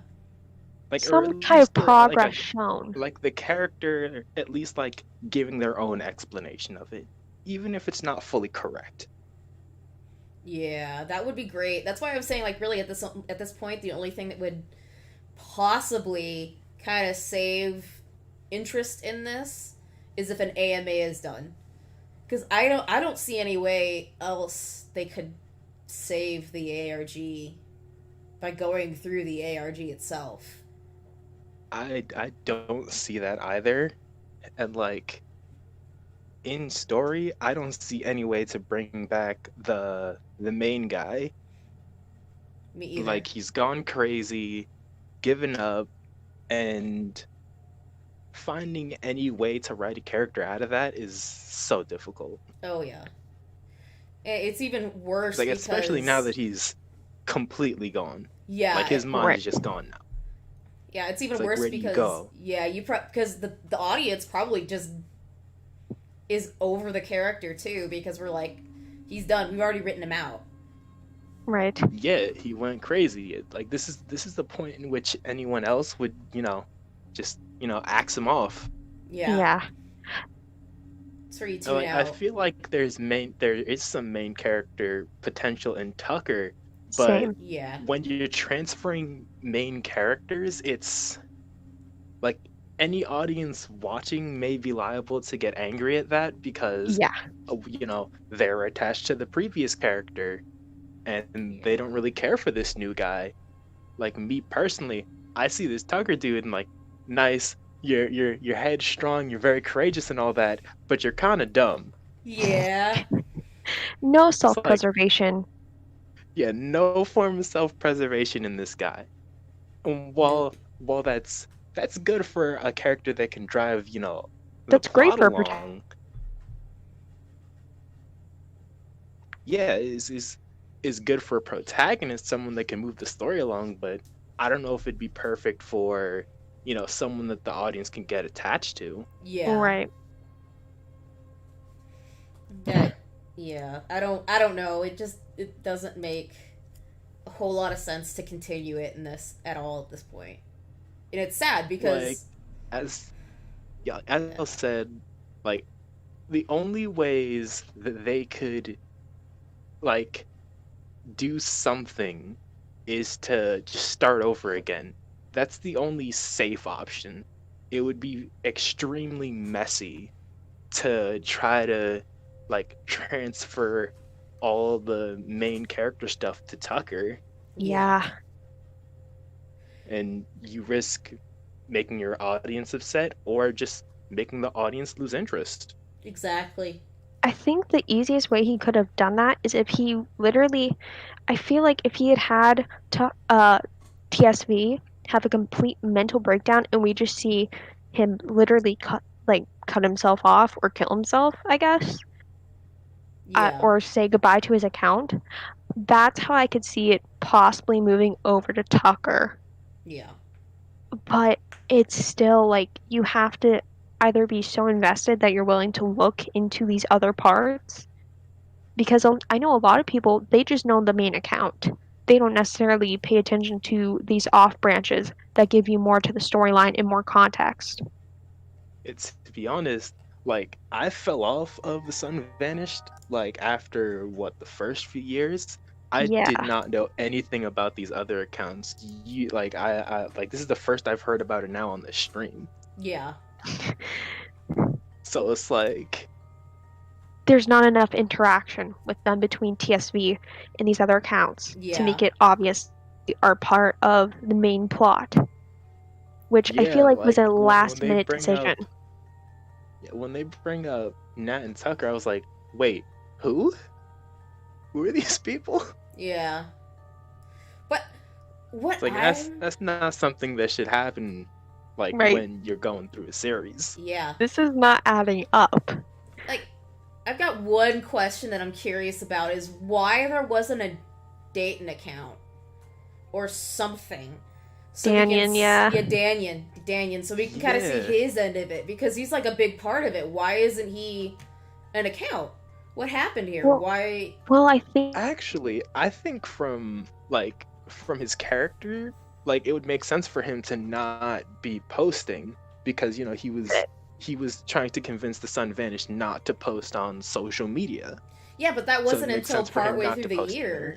[SPEAKER 4] Like or
[SPEAKER 2] Some
[SPEAKER 4] at
[SPEAKER 2] kind of
[SPEAKER 4] least
[SPEAKER 2] progress shown.
[SPEAKER 4] like the character at least like giving their own explanation of it, even if it's not fully correct.
[SPEAKER 1] Yeah, that would be great. That's why I'm saying, like, really at this point, the only thing that would possibly kind of save interest in this is if an AMA is done, because I don't see any way else they could save the ARG by going through the ARG itself.
[SPEAKER 4] I don't see that either, and like in story, I don't see any way to bring back the main guy.
[SPEAKER 1] Me either.
[SPEAKER 4] Like he's gone crazy, given up, and finding any way to write a character out of that is so difficult.
[SPEAKER 1] Oh yeah. It's even worse
[SPEAKER 4] Like
[SPEAKER 1] because,
[SPEAKER 4] especially now that he's completely gone.
[SPEAKER 1] yeah,
[SPEAKER 4] Like his mind
[SPEAKER 2] Right.
[SPEAKER 4] is just gone now.
[SPEAKER 1] yeah, it's even
[SPEAKER 4] It's like,
[SPEAKER 1] worse
[SPEAKER 4] where do you
[SPEAKER 1] because
[SPEAKER 4] go?
[SPEAKER 1] yeah, because the audience probably just is over the character too, because we're like, he's done. We've already written him out.
[SPEAKER 2] Right.
[SPEAKER 4] Yeah, he went crazy. Like this is the point in which anyone else would, just, axe him off.
[SPEAKER 1] Yeah. It's for you too
[SPEAKER 4] Like,
[SPEAKER 1] now.
[SPEAKER 4] I feel like there is some main character potential in Tucker, but
[SPEAKER 2] Same.
[SPEAKER 1] Yeah.
[SPEAKER 4] when you're transferring main characters, it's like any audience watching may be liable to get angry at that because
[SPEAKER 2] Yeah.
[SPEAKER 4] they're attached to the previous character and they don't really care for this new guy. Like me personally, I see this Tucker dude and like, nice, you're headstrong, you're very courageous and all that, but you're kind of dumb.
[SPEAKER 1] Yeah.
[SPEAKER 2] No self-preservation.
[SPEAKER 4] Yeah, no form of self-preservation in this guy. And while that's good for a character that can drive, the
[SPEAKER 2] That's great
[SPEAKER 4] plot
[SPEAKER 2] for
[SPEAKER 4] along. Yeah, is good for a protagonist, someone that can move the story along, but I don't know if it'd be perfect for, someone that the audience can get attached to.
[SPEAKER 1] Yeah.
[SPEAKER 2] Right.
[SPEAKER 1] Yeah. I don't know. It doesn't make a whole lot of sense to continue it in this at all at this point. And it's sad because
[SPEAKER 4] as I said, like the only ways that they could like do something is to just start over again. That's the only safe option. It would be extremely messy to try to like transfer all the main character stuff to Tucker,
[SPEAKER 2] Yeah.
[SPEAKER 4] and you risk making your audience upset or just making the audience lose interest.
[SPEAKER 1] exactly.
[SPEAKER 2] I think the easiest way he could have done that is if he literally, I feel like if he had TSV have a complete mental breakdown and we just see him literally cut himself off or kill himself, I guess,
[SPEAKER 1] Yeah.
[SPEAKER 2] or say goodbye to his account, that's how I could see it possibly moving over to Tucker.
[SPEAKER 1] Yeah.
[SPEAKER 2] But it's still like you have to either be so invested that you're willing to look into these other parts, because I know a lot of people, they just know the main account. They don't necessarily pay attention to these off branches that give you more to the storyline and more context.
[SPEAKER 4] It's, to be honest, like I fell off of The Sun Vanished like after what, the first few years. I
[SPEAKER 2] Yeah.
[SPEAKER 4] did not know anything about these other accounts. You like I like this is the first I've heard about it now on this stream.
[SPEAKER 1] Yeah.
[SPEAKER 4] So it's like
[SPEAKER 2] There's not enough interaction with them between TSV and these other accounts
[SPEAKER 1] Yeah.
[SPEAKER 2] to make it obvious they are part of the main plot, which I feel like was a last minute decision.
[SPEAKER 4] When they bring up Nat and Tucker, I was like, wait, who? Who are these people?
[SPEAKER 1] Yeah. But what
[SPEAKER 4] It's like that's not something that should happen like
[SPEAKER 2] Right.
[SPEAKER 4] when you're going through a series.
[SPEAKER 1] Yeah.
[SPEAKER 2] This is not adding up.
[SPEAKER 1] Like, I've got one question that I'm curious about is why there wasn't a Dayton account or something. So we can
[SPEAKER 2] Danyan, yeah.
[SPEAKER 1] Yeah, Danyan. So we can kind of see
[SPEAKER 4] Yeah.
[SPEAKER 1] his end of it because he's like a big part of it. Why isn't he an account? What happened here?
[SPEAKER 2] Well-
[SPEAKER 1] Why?
[SPEAKER 2] Well, I think
[SPEAKER 4] Actually, I think from his character, like it would make sense for him to not be posting because he was trying to convince the Sun Vanished not to post on social media.
[SPEAKER 1] Yeah, but that
[SPEAKER 4] So it
[SPEAKER 1] wasn't
[SPEAKER 4] makes
[SPEAKER 1] until
[SPEAKER 4] sense for him
[SPEAKER 1] partway
[SPEAKER 4] not
[SPEAKER 1] through
[SPEAKER 4] to
[SPEAKER 1] the
[SPEAKER 4] post
[SPEAKER 1] year.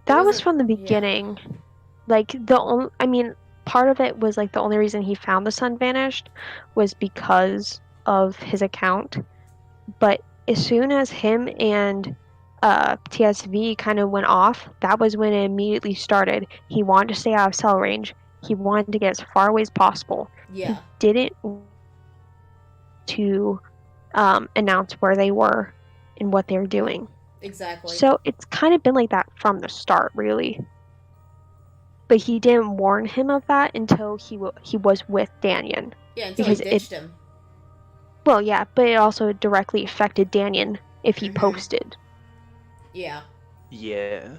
[SPEAKER 2] that was
[SPEAKER 1] wasn't-
[SPEAKER 2] from the
[SPEAKER 1] yeah.
[SPEAKER 2] beginning. Like part of it was like the only reason he found the Sun Vanished was because of his account. But as soon as him and TSV kind of went off, that was when it immediately started. He wanted to stay out of cell range. He wanted to get as far away as possible.
[SPEAKER 1] Yeah.
[SPEAKER 2] Didn't to announce where they were and what they were doing.
[SPEAKER 1] Exactly.
[SPEAKER 2] So it's kind of been like that from the start, really. But he didn't warn him of that until he was with Danyan.
[SPEAKER 1] yeah, until
[SPEAKER 2] because
[SPEAKER 1] he
[SPEAKER 2] it-
[SPEAKER 1] ditched him.
[SPEAKER 2] Well, yeah, but it also directly affected Danyan if he
[SPEAKER 1] Mhm.
[SPEAKER 2] posted.
[SPEAKER 1] Yeah.
[SPEAKER 4] Yeah.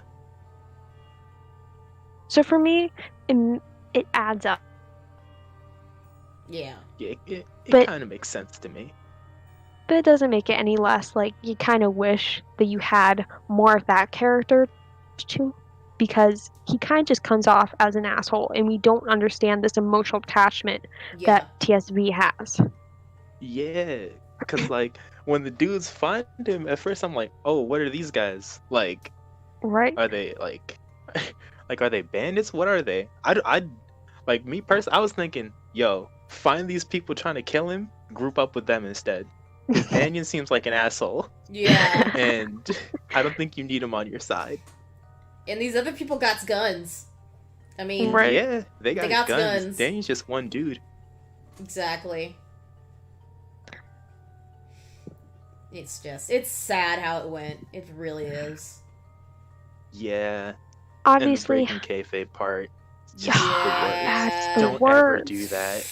[SPEAKER 2] So for me, it adds up.
[SPEAKER 1] Yeah.
[SPEAKER 4] Yeah, it
[SPEAKER 2] But-
[SPEAKER 4] kind of makes sense to me.
[SPEAKER 2] But it doesn't make it any less like you kind of wish that you had more of that character too, because he kind of just comes off as an asshole, and we don't understand this emotional attachment
[SPEAKER 1] Yeah.
[SPEAKER 2] that TSV has.
[SPEAKER 4] Yeah, because like when the dudes find him, at first I'm like, oh, what are these guys? Like,
[SPEAKER 2] Right?
[SPEAKER 4] are they like, like are they bandits? What are they? I like me personally, I was thinking, yo, find these people trying to kill him, group up with them instead. Because Danyan seems like an asshole,
[SPEAKER 1] Yeah.
[SPEAKER 4] and I don't think you need him on your side.
[SPEAKER 1] And these other people got guns. I mean,
[SPEAKER 2] Right.
[SPEAKER 4] Yeah, they got,
[SPEAKER 1] got
[SPEAKER 4] guns.
[SPEAKER 1] guns.
[SPEAKER 4] Danyan's just one dude.
[SPEAKER 1] exactly. It's sad how it went. It really is.
[SPEAKER 4] Yeah,
[SPEAKER 2] Obviously,
[SPEAKER 4] and the breaking kayfabe part.
[SPEAKER 2] Yeah,
[SPEAKER 1] that's the
[SPEAKER 4] Don't ever
[SPEAKER 2] worst.
[SPEAKER 4] do that.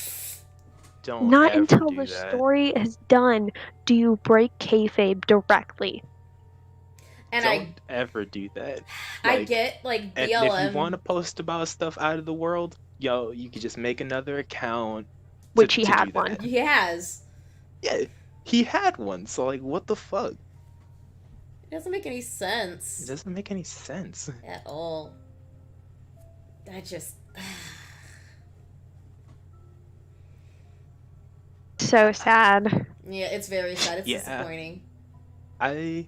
[SPEAKER 4] Don't
[SPEAKER 2] not
[SPEAKER 4] ever
[SPEAKER 2] until
[SPEAKER 4] do
[SPEAKER 2] the
[SPEAKER 4] that.
[SPEAKER 2] story is done do you break kayfabe directly.
[SPEAKER 1] And
[SPEAKER 4] Don't ever do that.
[SPEAKER 1] I
[SPEAKER 4] Like,
[SPEAKER 1] get like
[SPEAKER 4] And
[SPEAKER 1] BLM.
[SPEAKER 4] if you want to post about stuff out of the world, yo, you could just make another account.
[SPEAKER 2] Which he
[SPEAKER 4] to
[SPEAKER 2] had
[SPEAKER 4] do
[SPEAKER 2] one.
[SPEAKER 4] that.
[SPEAKER 1] He has.
[SPEAKER 4] Yeah, he had one. So like, what the fuck?
[SPEAKER 1] It doesn't make any
[SPEAKER 4] It
[SPEAKER 1] sense
[SPEAKER 4] doesn't make any sense.
[SPEAKER 1] at all. I just.
[SPEAKER 2] So sad.
[SPEAKER 1] Yeah, it's very sad. It's
[SPEAKER 4] Yeah.
[SPEAKER 1] disappointing.
[SPEAKER 4] I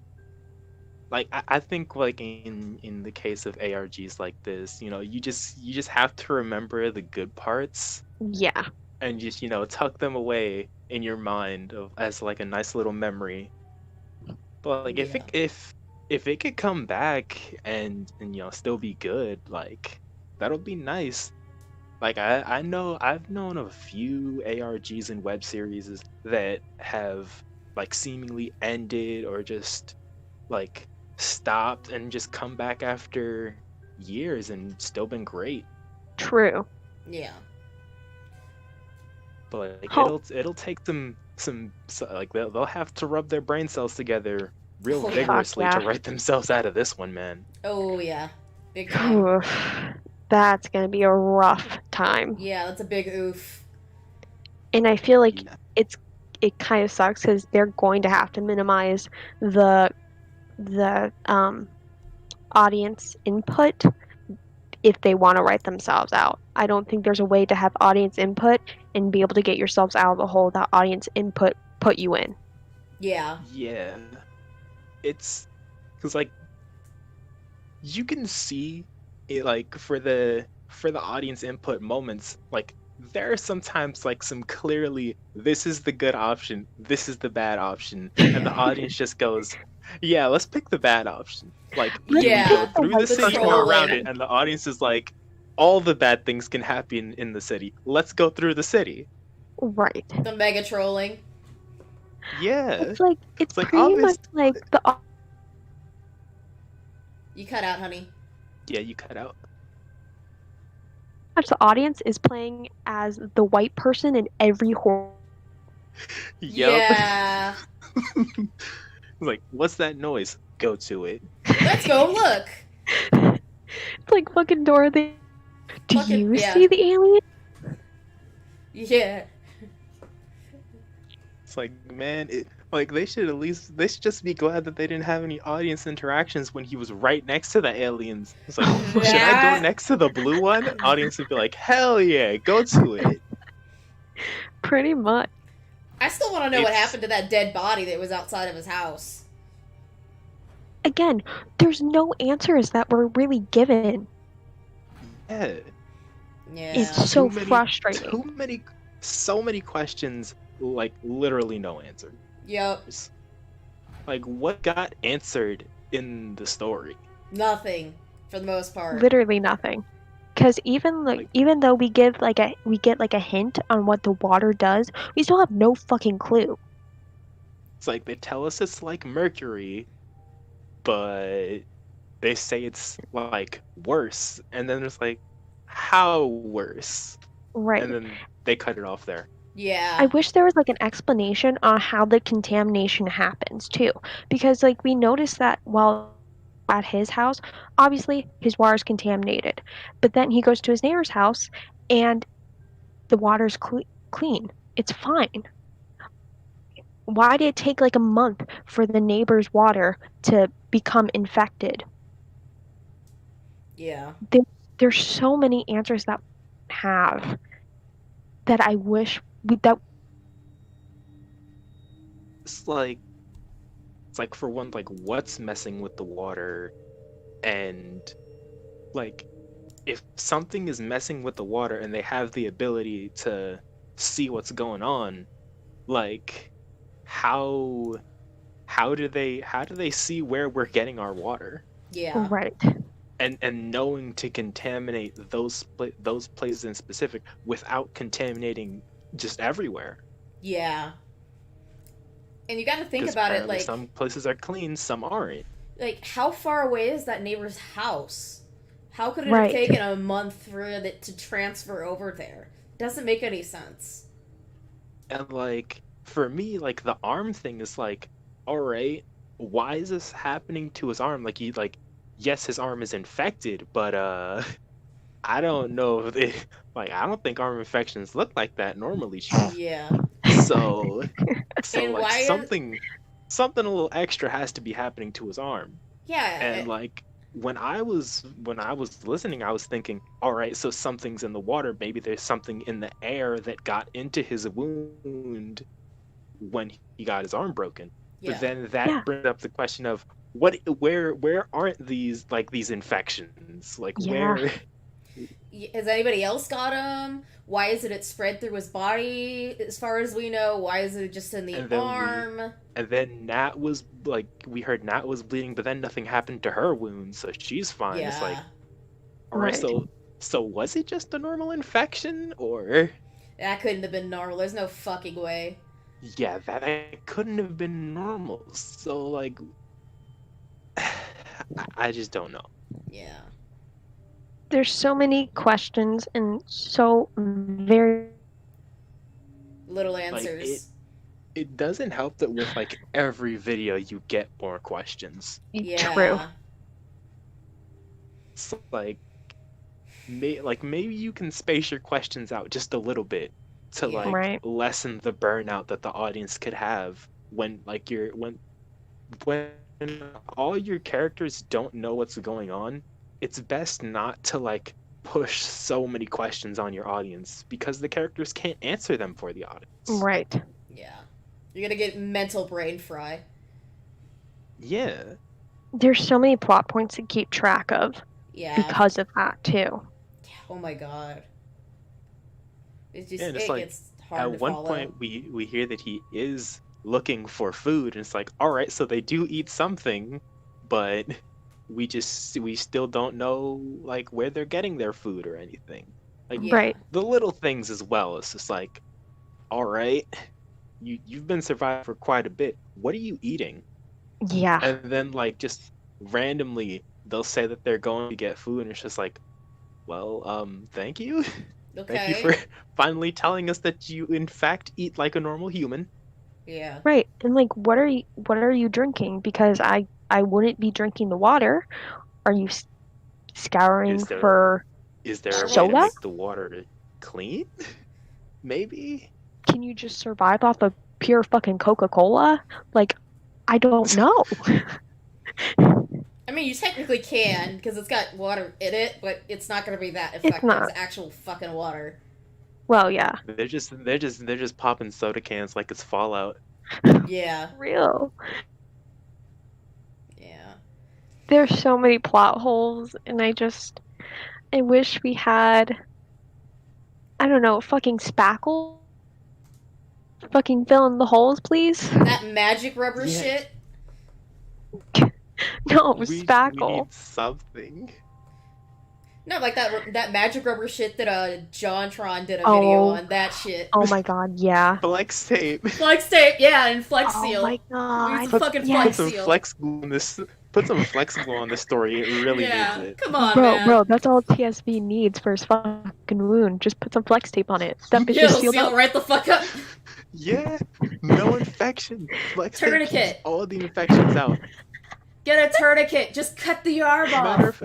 [SPEAKER 4] think like in the case of ARGs like this, you just have to remember the good parts
[SPEAKER 2] Yeah.
[SPEAKER 4] and just tuck them away in your mind as like a nice little memory. But like
[SPEAKER 1] Yeah.
[SPEAKER 4] if it could come back and still be good, like that'll be nice. Like I've known of a few ARGs and web series that have like seemingly ended or just like stopped and just come back after years and still been great.
[SPEAKER 2] True.
[SPEAKER 1] Yeah.
[SPEAKER 4] But like
[SPEAKER 2] Huh.
[SPEAKER 4] it'll take some like they'll have to rub their brain cells together real
[SPEAKER 1] Oh, yeah.
[SPEAKER 4] vigorously
[SPEAKER 2] Fuck,
[SPEAKER 4] to
[SPEAKER 2] yeah.
[SPEAKER 4] write themselves out of this one, man.
[SPEAKER 1] Oh yeah, big time.
[SPEAKER 2] Oof. That's gonna be a rough time.
[SPEAKER 1] Yeah, that's a big oof.
[SPEAKER 2] And I feel like
[SPEAKER 4] Yeah.
[SPEAKER 2] it kind of sucks because they're going to have to minimize the audience input if they want to write themselves out. I don't think there's a way to have audience input and be able to get yourselves out of the hole that audience input put you in.
[SPEAKER 1] Yeah.
[SPEAKER 4] Yeah. It's because like you can see it like for the audience input moments, like there are sometimes like some clearly this is the good option, this is the bad option, and the audience just goes, yeah, let's pick the bad option. Like we go
[SPEAKER 1] Yeah,
[SPEAKER 4] through the
[SPEAKER 2] the
[SPEAKER 4] city or
[SPEAKER 1] trolling.
[SPEAKER 4] around it, and the audience is like, all the bad things can happen in the city. Let's go through the city.
[SPEAKER 2] Right.
[SPEAKER 1] The mega trolling.
[SPEAKER 4] Yeah.
[SPEAKER 2] It's like it's
[SPEAKER 4] like
[SPEAKER 2] pretty
[SPEAKER 4] obvious-
[SPEAKER 2] much like the
[SPEAKER 1] You cut out, honey.
[SPEAKER 4] Yeah, you cut out.
[SPEAKER 2] audience is playing as the white person in every horror.
[SPEAKER 4] Yep.
[SPEAKER 1] Yeah.
[SPEAKER 4] Like, what's that noise? Go to it.
[SPEAKER 1] Let's go look.
[SPEAKER 2] It's like fucking Dorothy. Do
[SPEAKER 1] Fucking-
[SPEAKER 2] you
[SPEAKER 1] yeah.
[SPEAKER 2] see the alien?
[SPEAKER 1] Yeah.
[SPEAKER 4] It's like, man, like they should just be glad that they didn't have any audience interactions when he was right next to the aliens. It's like, should I
[SPEAKER 1] That-
[SPEAKER 4] go next to the blue one? Audience would be like, hell yeah, go to it.
[SPEAKER 2] Pretty much.
[SPEAKER 1] I still want to know what
[SPEAKER 4] It's-
[SPEAKER 1] happened to that dead body that was outside of his house.
[SPEAKER 2] Again, there's no answers that were really given.
[SPEAKER 4] Yeah.
[SPEAKER 1] Yeah.
[SPEAKER 2] It's so
[SPEAKER 4] Too many-
[SPEAKER 2] frustrating.
[SPEAKER 4] So many questions, like literally no answer.
[SPEAKER 1] Yep.
[SPEAKER 4] Like, what got answered in the story?
[SPEAKER 1] Nothing for the most part.
[SPEAKER 2] Literally nothing. Because even though we get like a hint on what the water does, we still have no fucking clue.
[SPEAKER 4] It's like they tell us it's like mercury, but they say it's like worse, and then it's like, how worse?
[SPEAKER 2] Right.
[SPEAKER 4] And then they cut it off there.
[SPEAKER 1] Yeah.
[SPEAKER 2] I wish there was like an explanation on how the contamination happens too, because like we noticed that while at his house, obviously his water's contaminated, but then he goes to his neighbor's house and the water's clean. It's fine. Why did it take like a month for the neighbor's water to become infected?
[SPEAKER 1] Yeah.
[SPEAKER 2] There's so many answers that we have that I wish that
[SPEAKER 4] It's like for one, like what's messing with the water, and like if something is messing with the water and they have the ability to see what's going on, like how do they see where we're getting our water?
[SPEAKER 1] Yeah.
[SPEAKER 2] right.
[SPEAKER 4] And knowing to contaminate those places in specific without contaminating just everywhere.
[SPEAKER 1] Yeah. And you got to think
[SPEAKER 4] 'Cause
[SPEAKER 1] about it,
[SPEAKER 4] apparently
[SPEAKER 1] like,
[SPEAKER 4] some places are clean, some aren't.
[SPEAKER 1] how far away is that neighbor's house? How could it
[SPEAKER 2] Right.
[SPEAKER 1] have taken a month for it to transfer over there? Doesn't make any sense.
[SPEAKER 4] And like for me, like the arm thing is like, all right, why is this happening to his arm? Like yes, his arm is infected, but I don't know if I don't think arm infections look like that normally.
[SPEAKER 1] Yeah.
[SPEAKER 4] So
[SPEAKER 1] And
[SPEAKER 4] like
[SPEAKER 1] why is-
[SPEAKER 4] something a little extra has to be happening to his arm.
[SPEAKER 1] Yeah.
[SPEAKER 4] And like when I was listening, I was thinking, all right, so something's in the water. Maybe there's something in the air that got into his wound when he got his arm broken.
[SPEAKER 1] yeah.
[SPEAKER 4] But then that
[SPEAKER 2] Yeah.
[SPEAKER 4] brings up the question of where aren't these infections? Like
[SPEAKER 2] Yeah.
[SPEAKER 4] where?
[SPEAKER 1] Has anybody else got him? Why isn't it spread through his body as far as we know? Why is it just in the
[SPEAKER 4] And then
[SPEAKER 1] arm?
[SPEAKER 4] And then Nat was like, we heard Nat was bleeding, but then nothing happened to her wound, so she's fine.
[SPEAKER 1] Yeah.
[SPEAKER 4] It's like, all right,
[SPEAKER 2] Right.
[SPEAKER 4] so was it just a normal infection, or
[SPEAKER 1] That couldn't have been normal. There's no fucking way.
[SPEAKER 4] yeah, that couldn't have been normal. So like, I just don't know.
[SPEAKER 1] Yeah.
[SPEAKER 2] There's so many questions and so very
[SPEAKER 1] Little answers.
[SPEAKER 4] it doesn't help that with like every video you get more questions.
[SPEAKER 1] Yeah.
[SPEAKER 2] True.
[SPEAKER 4] It's like, maybe you can space your questions out just a little bit to
[SPEAKER 1] Yeah.
[SPEAKER 4] like
[SPEAKER 2] Right.
[SPEAKER 4] lessen the burnout that the audience could have when like when all your characters don't know what's going on. It's best not to like push so many questions on your audience because the characters can't answer them for the audience.
[SPEAKER 2] Right.
[SPEAKER 1] Yeah. You're gonna get mental brain fry.
[SPEAKER 4] Yeah.
[SPEAKER 2] There's so many plot points to keep track of
[SPEAKER 1] Yeah.
[SPEAKER 2] because of that too.
[SPEAKER 1] Oh my god. It's just,
[SPEAKER 4] Yeah, and it's
[SPEAKER 1] it
[SPEAKER 4] like,
[SPEAKER 1] gets hard to
[SPEAKER 4] At one
[SPEAKER 1] follow.
[SPEAKER 4] point, we hear that he is looking for food, and it's like, all right, so they do eat something, but we still don't know like where they're getting their food or anything. Like
[SPEAKER 1] Yeah.
[SPEAKER 2] Right.
[SPEAKER 4] the little things as well. It's just like, all right, you've been surviving for quite a bit. What are you eating?
[SPEAKER 2] Yeah.
[SPEAKER 4] And then like just randomly they'll say that they're going to get food, and it's just like, well, thank you.
[SPEAKER 1] Okay.
[SPEAKER 4] Thank you for finally telling us that you in fact eat like a normal human.
[SPEAKER 1] Yeah.
[SPEAKER 2] Right. And like what are you drinking? Because I wouldn't be drinking the water. Are you scouring
[SPEAKER 4] Is there-
[SPEAKER 2] for
[SPEAKER 4] Is there a way to
[SPEAKER 2] Soda?
[SPEAKER 4] make the water clean? Maybe?
[SPEAKER 2] can you just survive off of pure fucking Coca-Cola? Like I don't know.
[SPEAKER 1] I mean, you technically can, because it's got water in it, but it's not going to be that effective
[SPEAKER 2] not.
[SPEAKER 1] as actual fucking water.
[SPEAKER 2] Well, yeah.
[SPEAKER 4] They're just popping soda cans like it's Fallout.
[SPEAKER 1] Yeah.
[SPEAKER 2] Real.
[SPEAKER 1] Yeah.
[SPEAKER 2] There's so many plot holes and I wish we had I don't know, fucking spackle. Fucking fill in the holes, please.
[SPEAKER 1] That magic rubber
[SPEAKER 4] Yeah.
[SPEAKER 1] shit.
[SPEAKER 2] No, it was
[SPEAKER 4] We
[SPEAKER 2] spackle.
[SPEAKER 4] need something.
[SPEAKER 1] No, like that magic rubber shit that JonTron did a video
[SPEAKER 2] Oh.
[SPEAKER 1] on. That shit.
[SPEAKER 2] Oh my god, yeah.
[SPEAKER 4] Flex tape.
[SPEAKER 1] Flex tape, yeah, and Flex Seal.
[SPEAKER 2] Oh my god.
[SPEAKER 1] Use the fucking
[SPEAKER 2] yes.
[SPEAKER 4] Put
[SPEAKER 1] Flex
[SPEAKER 4] some
[SPEAKER 1] Seal.
[SPEAKER 4] flex glue in this. Put some flex glue on this story. It really
[SPEAKER 1] Yeah,
[SPEAKER 4] needs it.
[SPEAKER 1] come on,
[SPEAKER 2] Bro,
[SPEAKER 1] man.
[SPEAKER 2] bro, that's all TSV needs for his fucking wound. Just put some flex tape on it. That bitch
[SPEAKER 1] You'll
[SPEAKER 2] is sealed
[SPEAKER 1] seal
[SPEAKER 2] up.
[SPEAKER 1] right the fuck up.
[SPEAKER 4] Yeah. No infection. Flex tape keeps
[SPEAKER 1] Tourniquet.
[SPEAKER 4] all the infections out.
[SPEAKER 1] Get a tourniquet. Just cut the arm off.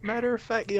[SPEAKER 4] Matter of fact,